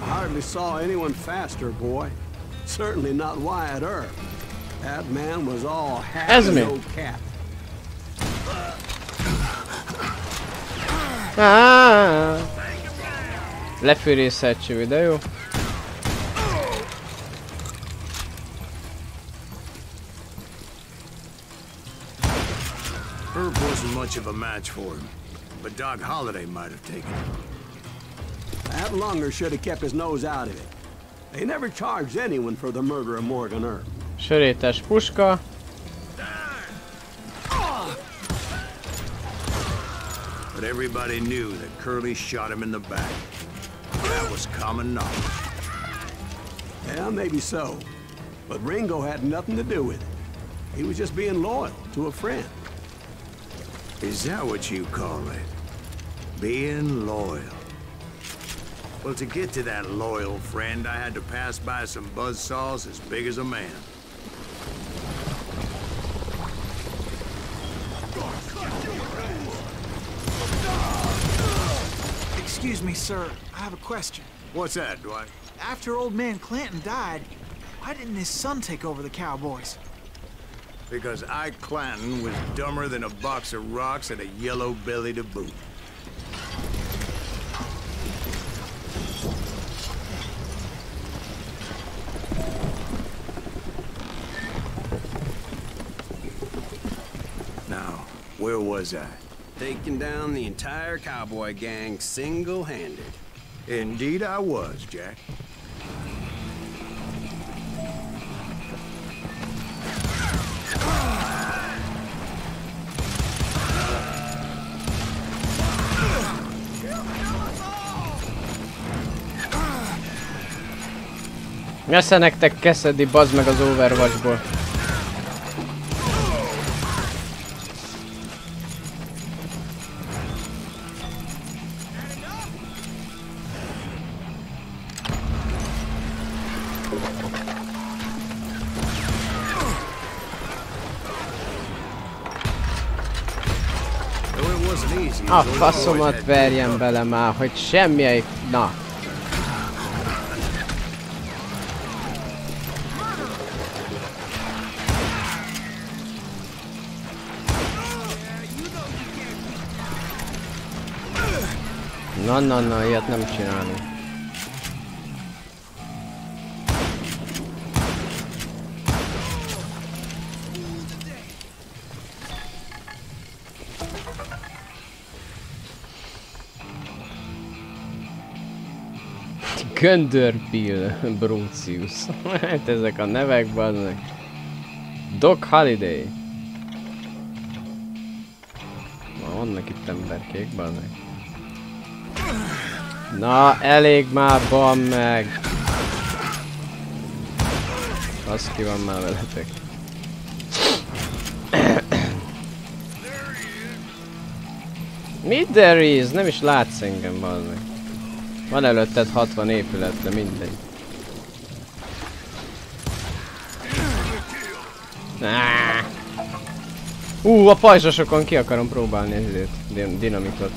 I hardly saw anyone faster, boy. Certainly not Wyatt Earp. That man was all hat and no cap. Lefűrészhető, de jó. Herb wasn't much of a match for him, but Doc Holliday might have taken him. That Lunger should have kept his nose out of it. They never charged anyone for the murder of Morgan Earp. Sörétes puska. But everybody knew that Curly shot him in the back. That was common knowledge. Yeah, maybe so. But Ringo had nothing to do with it. He was just being loyal to a friend. Is that what you call it? Being loyal? Well, to get to that loyal friend, I had to pass by some buzzsaws as big as a man. Excuse me, sir. I have a question. What's that, Dwight? After old man Clanton died, why didn't his son take over the Cowboys? Because Ike Clanton was dumber than a box of rocks and a yellow belly to boot. Now, where was I? Taking down the entire cowboy gang single-handed. Indeed I was, Jack. Messze nektek Cassidy, bazd meg az Overwatchból. A faszomat verjen bele már, hogy semmelyik... Na. Na, ilyet nem csinálunk. Göndörpil Brucius. Hát ezek a nevek, bazdmeg. Doc Holliday. Na, vannak itt emberkék, bazdmeg. Na, elég már, ban meg! Az ki van már veletek. Mi there is? Nem is látsz engem, ban meg. Van előtted 60 épület, de mindegy. A pajzsosokon ki akarom próbálni ezért dinamitot.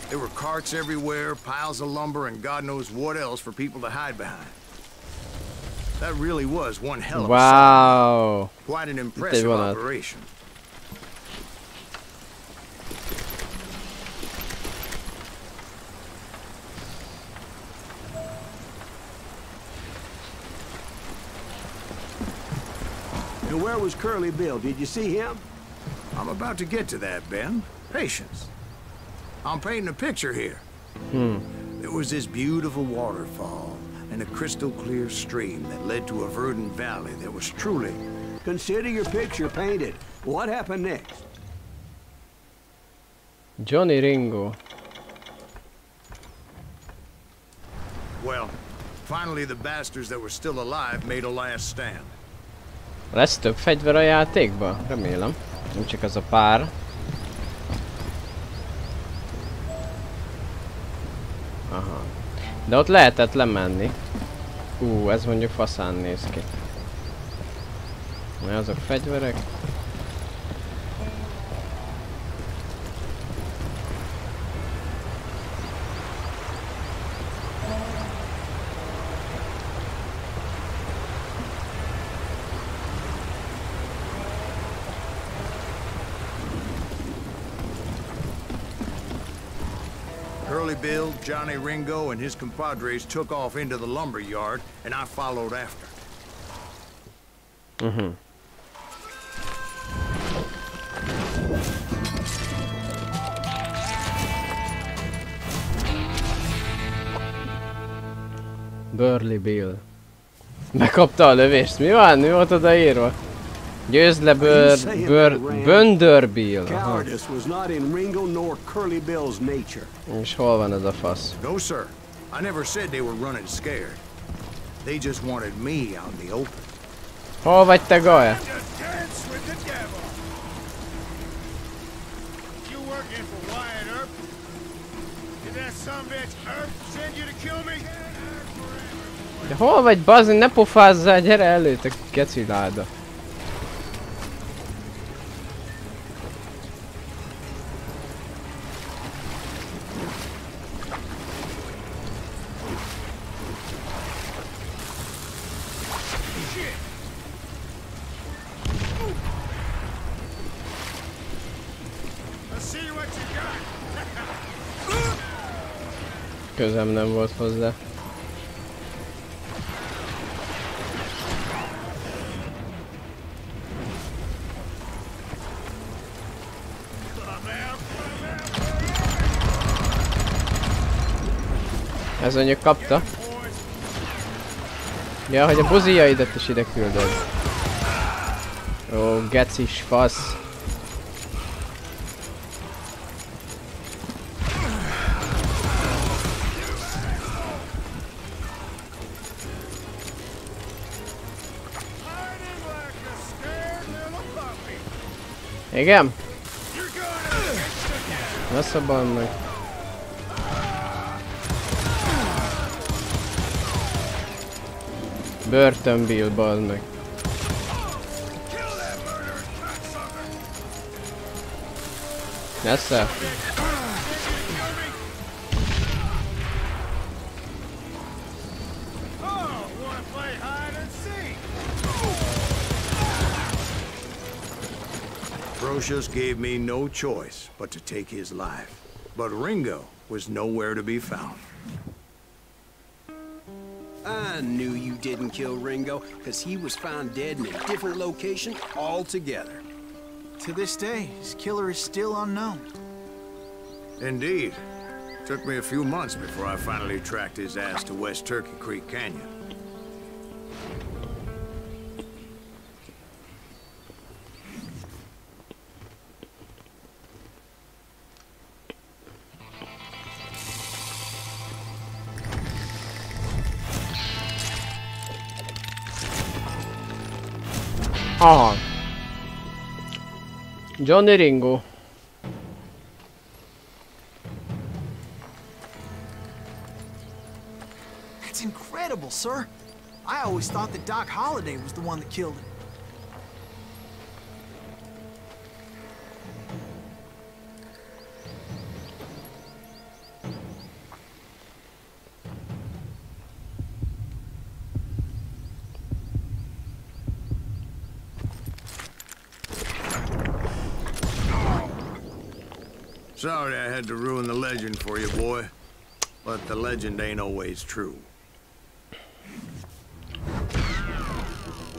There were carts everywhere, piles of lumber, and God knows what else for people to hide behind. That really was one hell of a wow. Quite an impressive operation. And where was Curly Bill? Did you see him? I'm about to get to that, Ben. Patience. I'm painting a picture here. There was this beautiful waterfall and a crystal clear stream that led to a verdant valley that was truly... Consider your picture painted. What happened next? Johnny Ringo. Well, finally the bastards that were still alive made a last stand. Lesz több fegyver a játékban? Remélem. Nem csak az a pár. Aha. De ott lehetett lemenni. Ez mondjuk faszán néz ki. Na, azok fegyverek. Curly Bill, Johnny Ringo, and his compadres took off into the lumber yard, and I followed after. Burly Bill. Megkapta a lövést. Mi van? Mi volt odaírva? Győzd le Böndör Bill. Cowardice was not in Ringo nor Curly Bill's nature. És hol van ez a fasz? No, sir. I never said they were running scared. They just wanted me out in the open. Hol vagy te, Gaja? De hol vagy, bazd, ne pofázzál, gyere elő, te keciláda. Közem nem volt hozzá. Ez mondjuk kapta. Ja, hogy a buziaidat is ide küldöd. Ó, gecis fasz. Igen? Ne szabad meg. Börtönbill, bazd meg. Neszel? Brocious gave me no choice but to take his life. But Ringo was nowhere to be found. I knew you didn't kill Ringo, because he was found dead in a different location altogether. To this day, his killer is still unknown. Indeed. Took me a few months before I finally tracked his ass to West Turkey Creek Canyon. Aha. Johnny Ringo. That's incredible, sir. I always thought that Doc Holliday was the one that killed him. Sorry I had to ruin the legend for you, boy. But the legend ain't always true.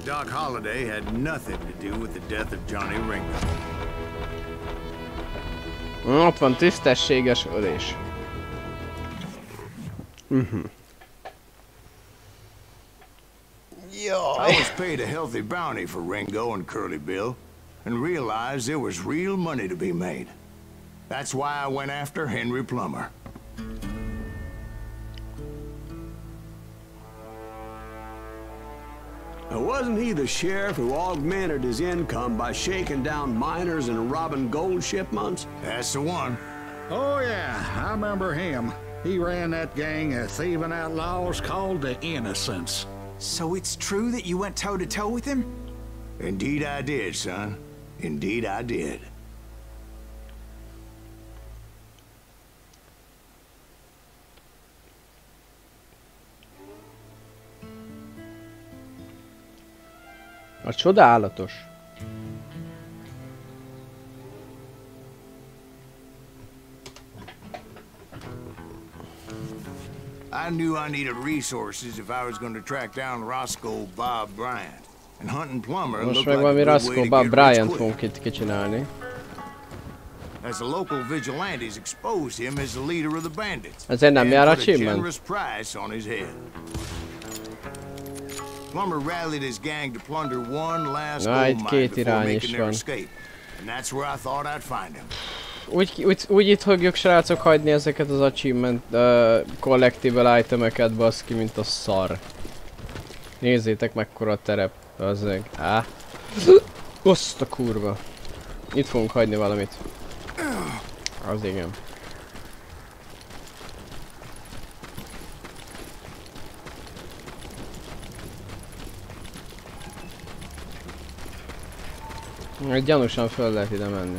Doc Holliday had nothing to do with the death of Johnny Ringo. Ott van tisztességes ölés. I was paid a healthy bounty for Ringo and Curly Bill, and realized there was real money to be made. That's why I went after Henry Plummer. Now, wasn't he the sheriff who augmented his income by shaking down miners and robbing gold shipments? That's the one. Oh, yeah, I remember him. He ran that gang of thieving outlaws called the Innocents. So it's true that you went toe-to-toe with him? Indeed I did, son. Indeed I did. A csodálatos. I knew I needed resources if I was going to track down Roscoe Bob Bryant. And hunting plumber Most looked meg like valami a good way Roscoe to Bob get Bryant rich fogunk quick. itt kicsinálni. As the local vigilantes exposed him as the leader of the bandits. Ezért nem and jár a put a csimben. generous price on his head. Plumber rallied his gang to plunder one last Na, gold itt mine két before irány making is their van. escape. And that's where I thought I'd find him. Úgy itt fogjuk srácok hagyni ezeket az achievement collectible itemeket baszki, mint a szar. Nézzétek mekkora a terep, azzeg. Á. Azt a kurva. Itt fogunk hagyni valamit. Az igen. Gyanúsan föl lehet ide menni.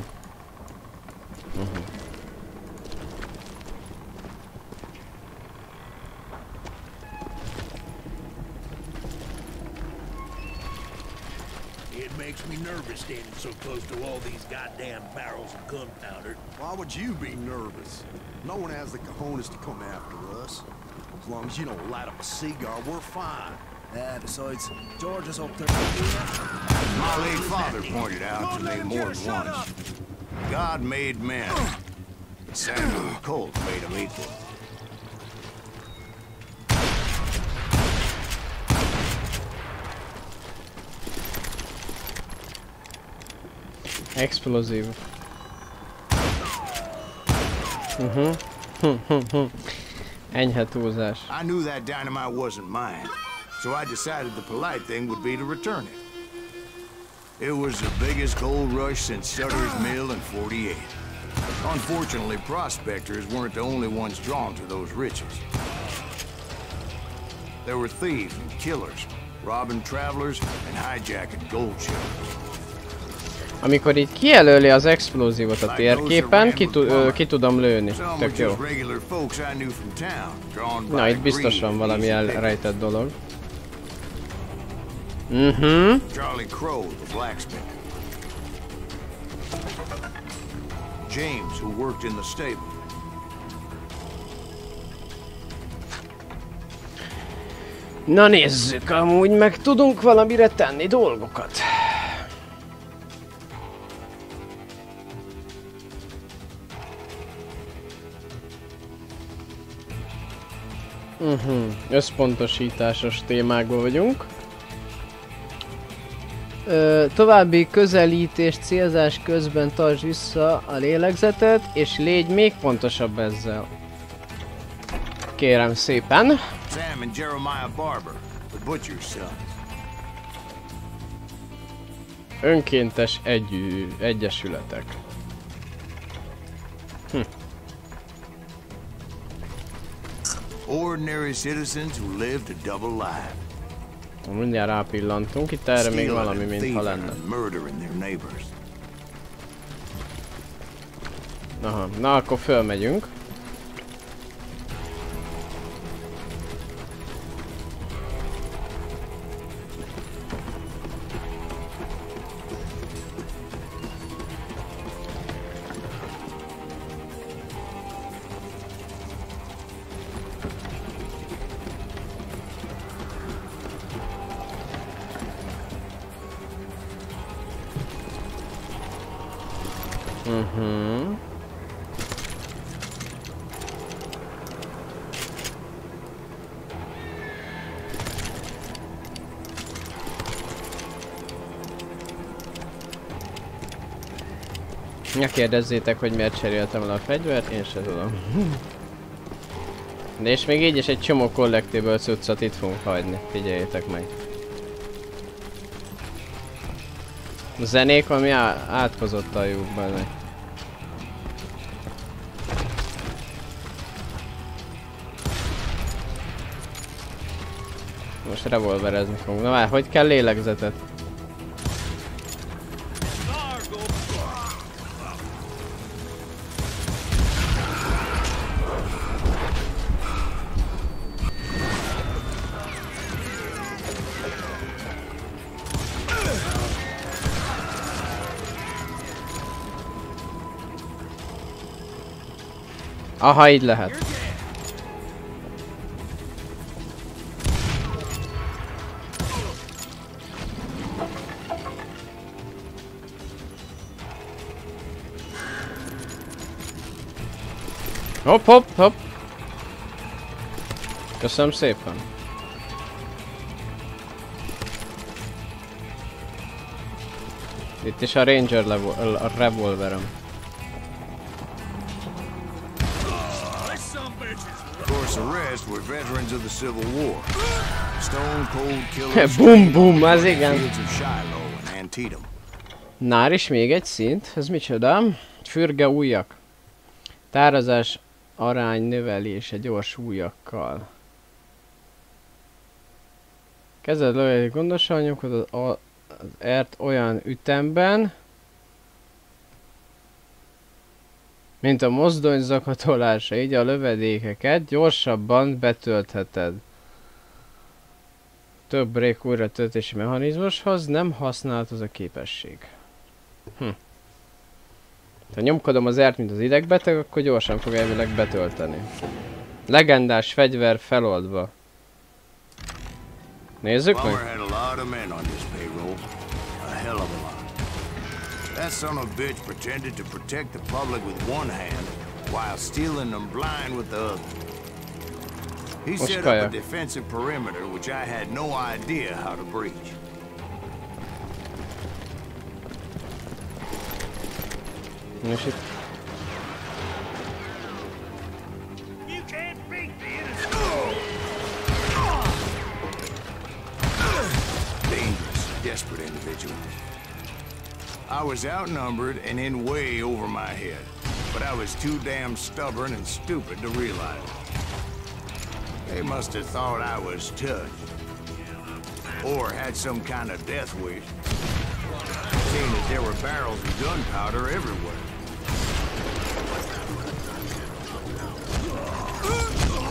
It makes me nervous standing so close to all these goddamn barrels of gunpowder. Why would you be nervous? No one has the cojones to come after us. As long as you don't light up a cigar, we're fine. Besides, George is up there. My late father pointed out to me more than once. God made men. But Samuel Colt made them equal. Explozív. Enyhe túlzás. I knew that dynamite wasn't mine, so I decided the polite thing would be to return it. It was the biggest gold rush since Sutter's Mill in '48. Unfortunately, prospectors weren't the only ones drawn to those riches. There were thieves and killers, robbing travelers and hijacking gold ships. Amikor így kijelöli az explózívot a térképen, ki tudom lőni. Tök jó. Na, itt biztos van valami elrejtett dolog. Charlie Crow, the blacksmith. James, who worked in the stable. Na nézzük, amúgy meg tudunk valamire tenni dolgokat. Összpontosításos témákban vagyunk. További közelítés, célzás közben tartsd vissza a lélegzetet, és légy még pontosabb ezzel. Kérem szépen. Sam and Jeremiah Barber, the butcher's sons. Önkéntes egyesületek. Ordinary citizens who lived a double life. Mindjárt rápillantunk, itt erre még valami mintha lenne. Aha, na akkor fölmegyünk. Ne kérdezzétek, hogy miért cseréltem el a fegyvert, én se tudom. De és még így is egy csomó collectible cuccot itt fogunk hagyni, figyeljétek meg. A zenék valami átkozott a lyukban. Most revolverezni fogunk. Na már, hogy kell lélegzetet? Aha, így lehet. Hopp, hopp, hopp. Köszönöm szépen. Itt is a Ranger a revolverem. The rest were veterans of the Civil War. Stone cold killers. Bum bum, az igen. Nár is még egy szint. Ez micsoda? Fürge ujjak. Tárazás arány növelése gyors ujjakkal. Kezded lövni gondosan, nyomkod az ert olyan ütemben, mint a mozdony zakatolása, így a lövedékeket gyorsabban betöltheted. Több break újra töltési mechanizmushoz nem használt az a képesség. Ha nyomkodom az ert, mint az idegbeteg, akkor gyorsan fog elvileg betölteni. Legendás fegyver feloldva. Nézzük meg! That son of a bitch pretended to protect the public with one hand while stealing them blind with the other. He set up a defensive perimeter which I had no idea how to breach. You can't beat me in a school. Dangerous, desperate individual. I was outnumbered and in way over my head, but I was too damn stubborn and stupid to realize it. They must have thought I was touched, or had some kind of death wish, seeing as there were barrels of gunpowder everywhere.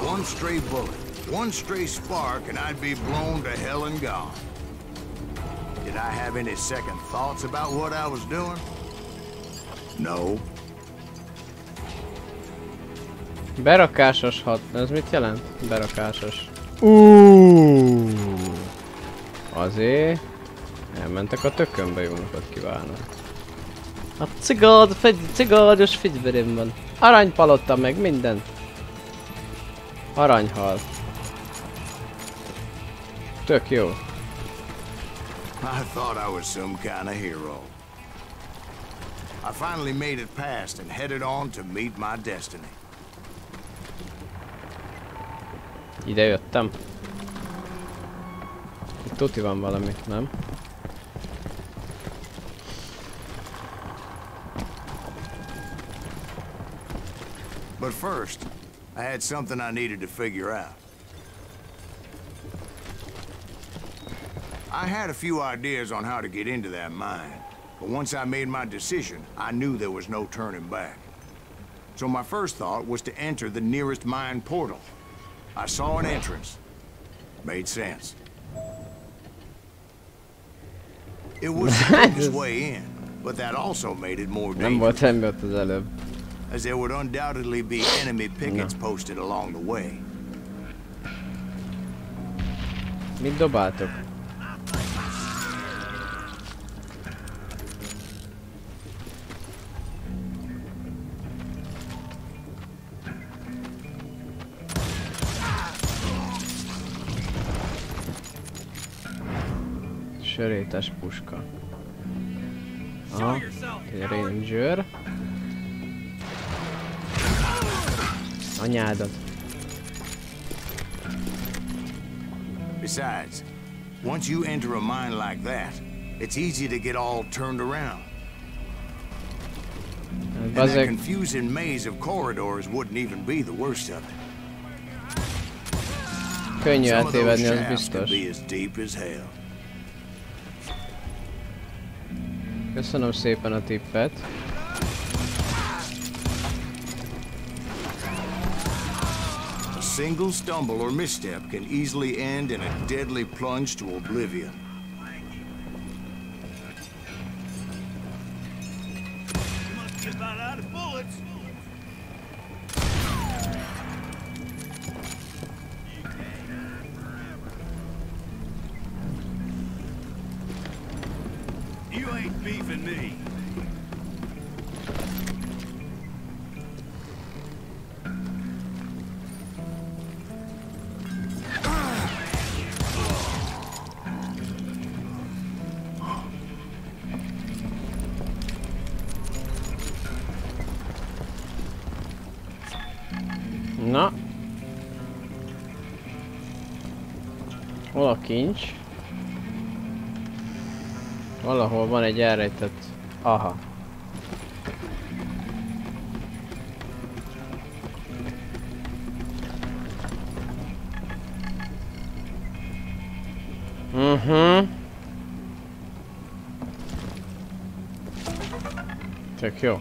One stray bullet, one stray spark, and I'd be blown to hell and gone. Did I have any second thoughts about what I was doing? No. Berakásos hat. Ez mit jelent? Berakásos. Azért elmentek a tökönbe, jó napot kívánok. A cigádos fegyverem van. Aranypalotta meg minden. Aranyhal. Tök jó. I thought I was some kind of hero. I finally made it past and headed on to meet my destiny. Ide jöttem. Itt tuti van valami, nem? But first, I had something I needed to figure out. I had a few ideas on how to get into that mine, but once I made my decision, I knew there was no turning back. So my first thought was to enter the nearest mine portal. I saw an entrance. Made sense. It was the quickest way in, but that also made it more dangerous, as there would undoubtedly be enemy pickets posted along the way. Mit dobáltok? Sörétes puska. Aha, egy ranger. Anyádat. Besides, once you enter a mine like that, it's easy to get all turned around. And that confusing maze of corridors wouldn't even be the worst of it. könnyű eltévedni, az biztos. Köszönöm szépen a tippet. A single stumble or misstep can easily end in a deadly plunge to oblivion. Na. Hol a kincs? Valahol van egy elrejtett... Aha. Tök jó.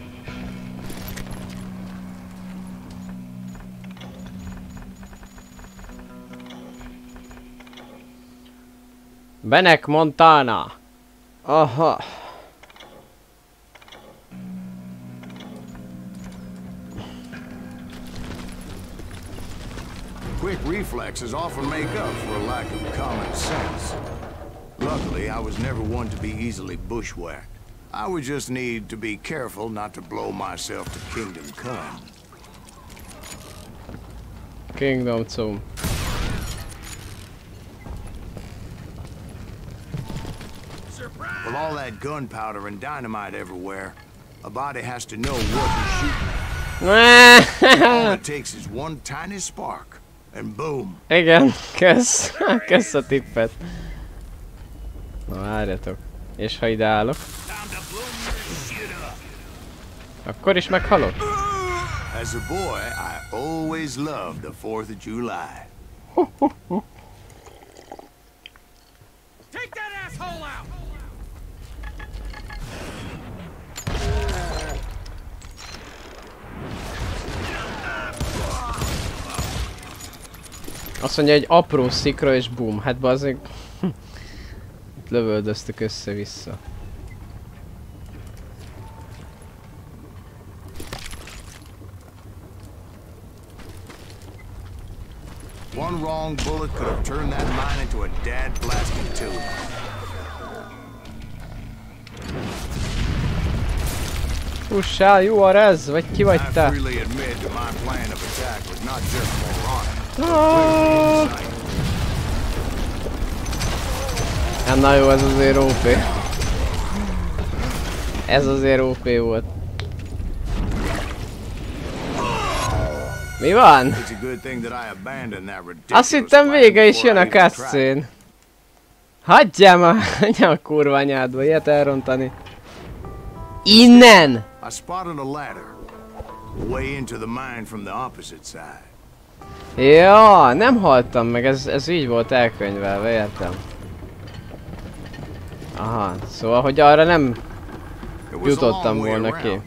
Benek Montana. Aha. Quick reflexes often make up for a lack of common sense. Luckily, I was never one to be easily bushwhacked. I would just need to be careful not to blow myself to Kingdom Come. Kingdom Come. With all that gunpowder and dynamite everywhere, a body has to know what to shoot. All it takes is one tiny spark, and boom. Igen, kösz. Kösz a tippet. Na várjatok. És ha ide állok, akkor is meghalok. As a boy, I always loved the 4th of July. Take that asshole out! Azt mondja, egy apró szikra és boom. Hát bazzeg. Itt lövöldöztük össze-vissza. One wrong bullet could have turned that mine into a dad-blasting tube. Pussál, Juarez, vagy ki vagy te? I freely admit that my plan of attack was not just moronic. Hát na jó, ez azért OP. Ez azért OP volt. Mi van? Azt hittem vége is jön a cutscene. Hagyjál már, hagyjál a kurva anyádba, ilyet elrontani. Innen! I spotted a ladder way into the mine from the opposite side. Ja, nem haltam meg, ez így volt elkönyvelve, értem. Aha, szóval, hogy arra nem jutottam volna ki.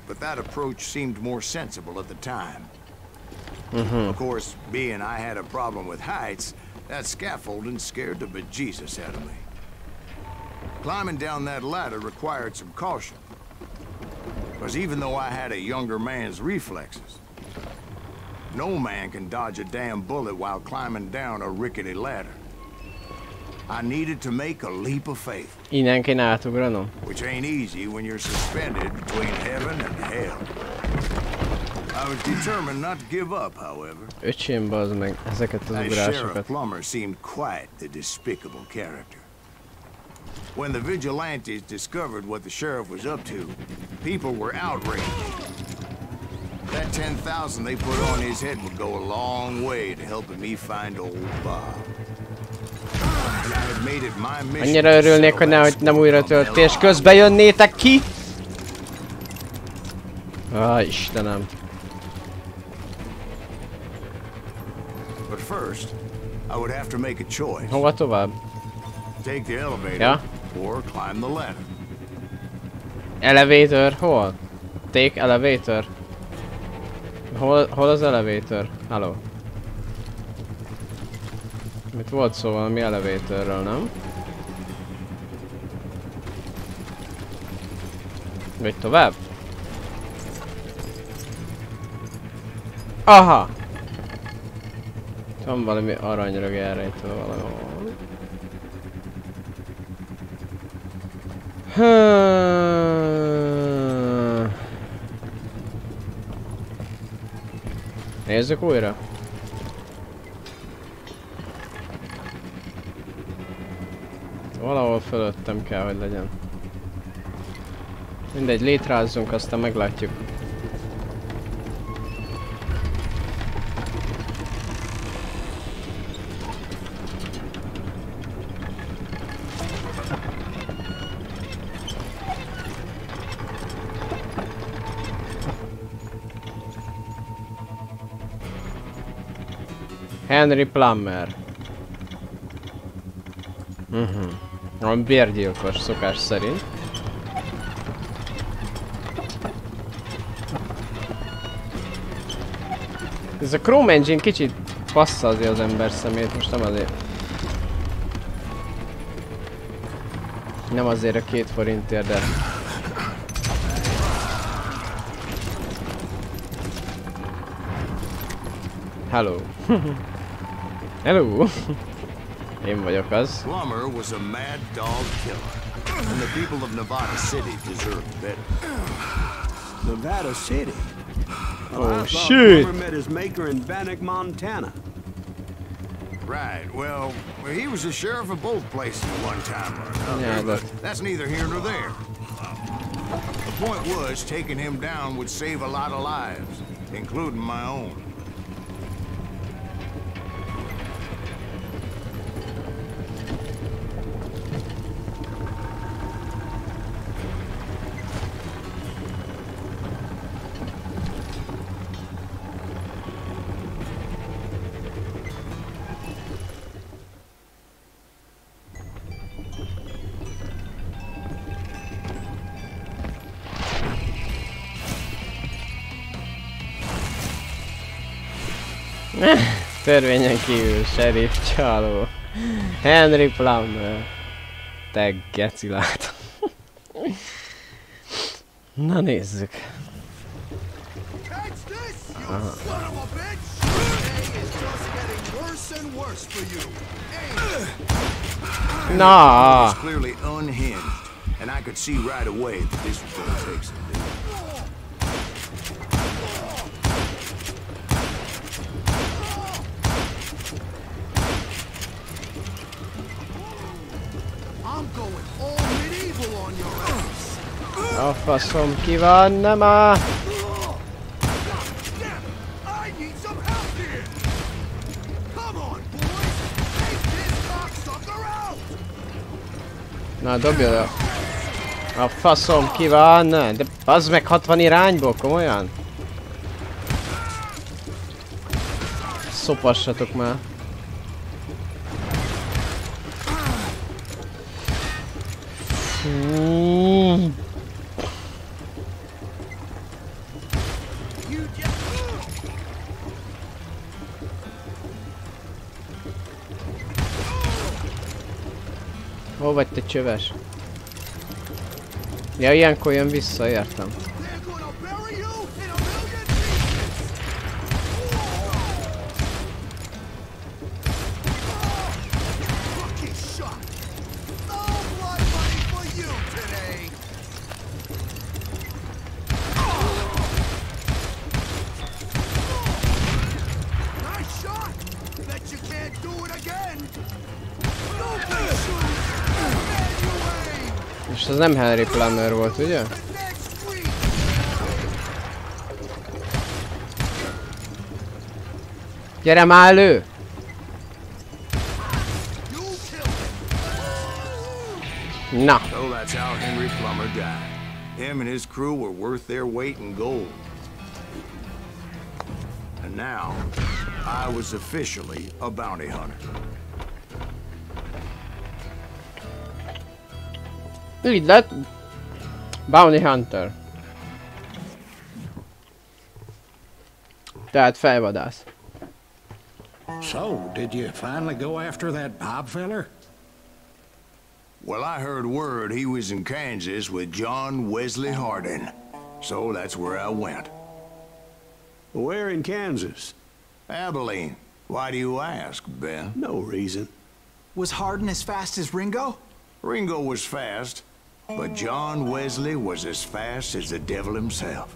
Of course, being I had a problem with heights, that scaffolding scared the bejesus out of me. Climbing down that ladder required some caution. Because even though I had a younger man's reflexes, no man can dodge a damn bullet while climbing down a rickety ladder. I needed to make a leap of faith. Innen kéne átugranom. Which ain't easy when you're suspended between heaven and hell. I was determined not to give up, however. Öcsém, bazd meg ezeket az ugrásokat. Sheriff Plummer seemed quite the despicable character. When the vigilantes discovered what the sheriff was up to, people were outraged. That 10,000 they put on his head would go a long way to helping me find old Bob. And I had made it my mission. Annyira örülnék, hogy nem újra töltés közben jönnétek ki. Istenem. But first, I would have to make a choice. Hova tovább? Take the elevator Ja? or climb the ladder. Elevator? Hol? Take elevator? Hol az elevator? Hello. Itt volt szó valami elevatorről, nem? Vagy tovább? Aha! Van valami aranyrög elrejtve valahol. Nézzük újra. Valahol fölöttem kell, hogy legyen. Mindegy, létrázzunk, aztán meglátjuk. Henry Plummer. A bérgyilkos szokás szerint. Ez a Chrome Engine kicsit passzazja az ember szemét, most nem azért. Nem azért a 2 forintért, de... Hello. Hello. Én vagyok az. Plummer was a mad dog killer, and the people of Nevada City deserve better. Nevada City? Oh shit! Plummer met his maker in Bannock, Montana. Right, well, he was the sheriff of both places one time or another, Yeah, but that's neither here nor there. The point was, taking him down would save a lot of lives, including my own. Törvényen kívül, sheriff csaló. Henry Plummer. Te geci látom. Na nézzük. Na. It was clearly unhinged, and I could see right away that this was going to take some doing. A faszom ki van, nem á! Na dobja le! A faszom ki van, de az meg 60 irányból, komolyan? Szopassatok már! Hol vagy te csöves? Ja, ilyenkor jön vissza, értem. És ez nem Henry Plummer volt, ugye? Gyere már elő! Na! So that's how Henry Plummer died. Him and his crew were worth their weight in gold. And now, I was officially a bounty hunter. Így lett Bounty Hunter. Tehát fejvadász. So, did you finally go after that Bob feller? Well, I heard word he was in Kansas with John Wesley Hardin. So that's where I went. Where in Kansas? Abilene. Why do you ask, Ben? No reason. Was Hardin as fast as Ringo? Ringo was fast, but John Wesley was as fast as the devil himself.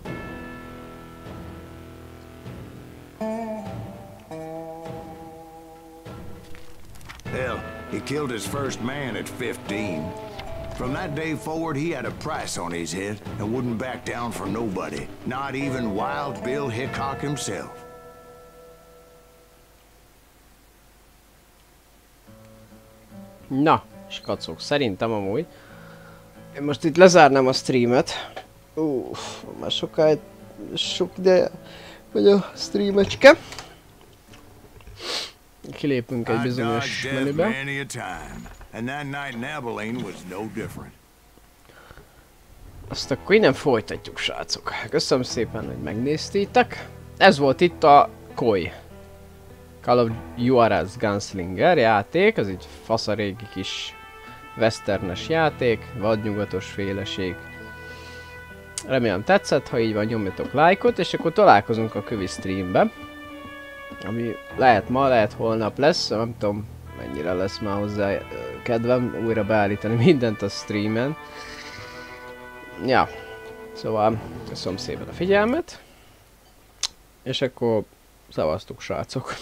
Hell, he killed his first man at 15. From that day forward, he had a price on his head and wouldn't back down for nobody, not even Wild Bill Hickok himself. Na, skacok, szerintem amúgy. Én most itt lezárnám a streamet. Már sokáig, sok ideje vagy a streamecske. Kilépünk egy bizonyos menübe. Azt akkor innen folytatjuk, srácok. Köszönöm szépen, hogy megnéztétek. Ez volt itt a CoJ. Call of Juarez Gunslinger játék, ez egy faszarégi kis westernes játék, vadnyugatos féleség. Remélem tetszett, ha így van, nyomjatok lájkot, és akkor találkozunk a kövi streambe. Ami lehet ma, lehet holnap lesz, nem tudom mennyire lesz már hozzá kedvem újra beállítani mindent a streamen. Ja, szóval köszönöm szépen a figyelmet, és akkor szavaztuk, srácok.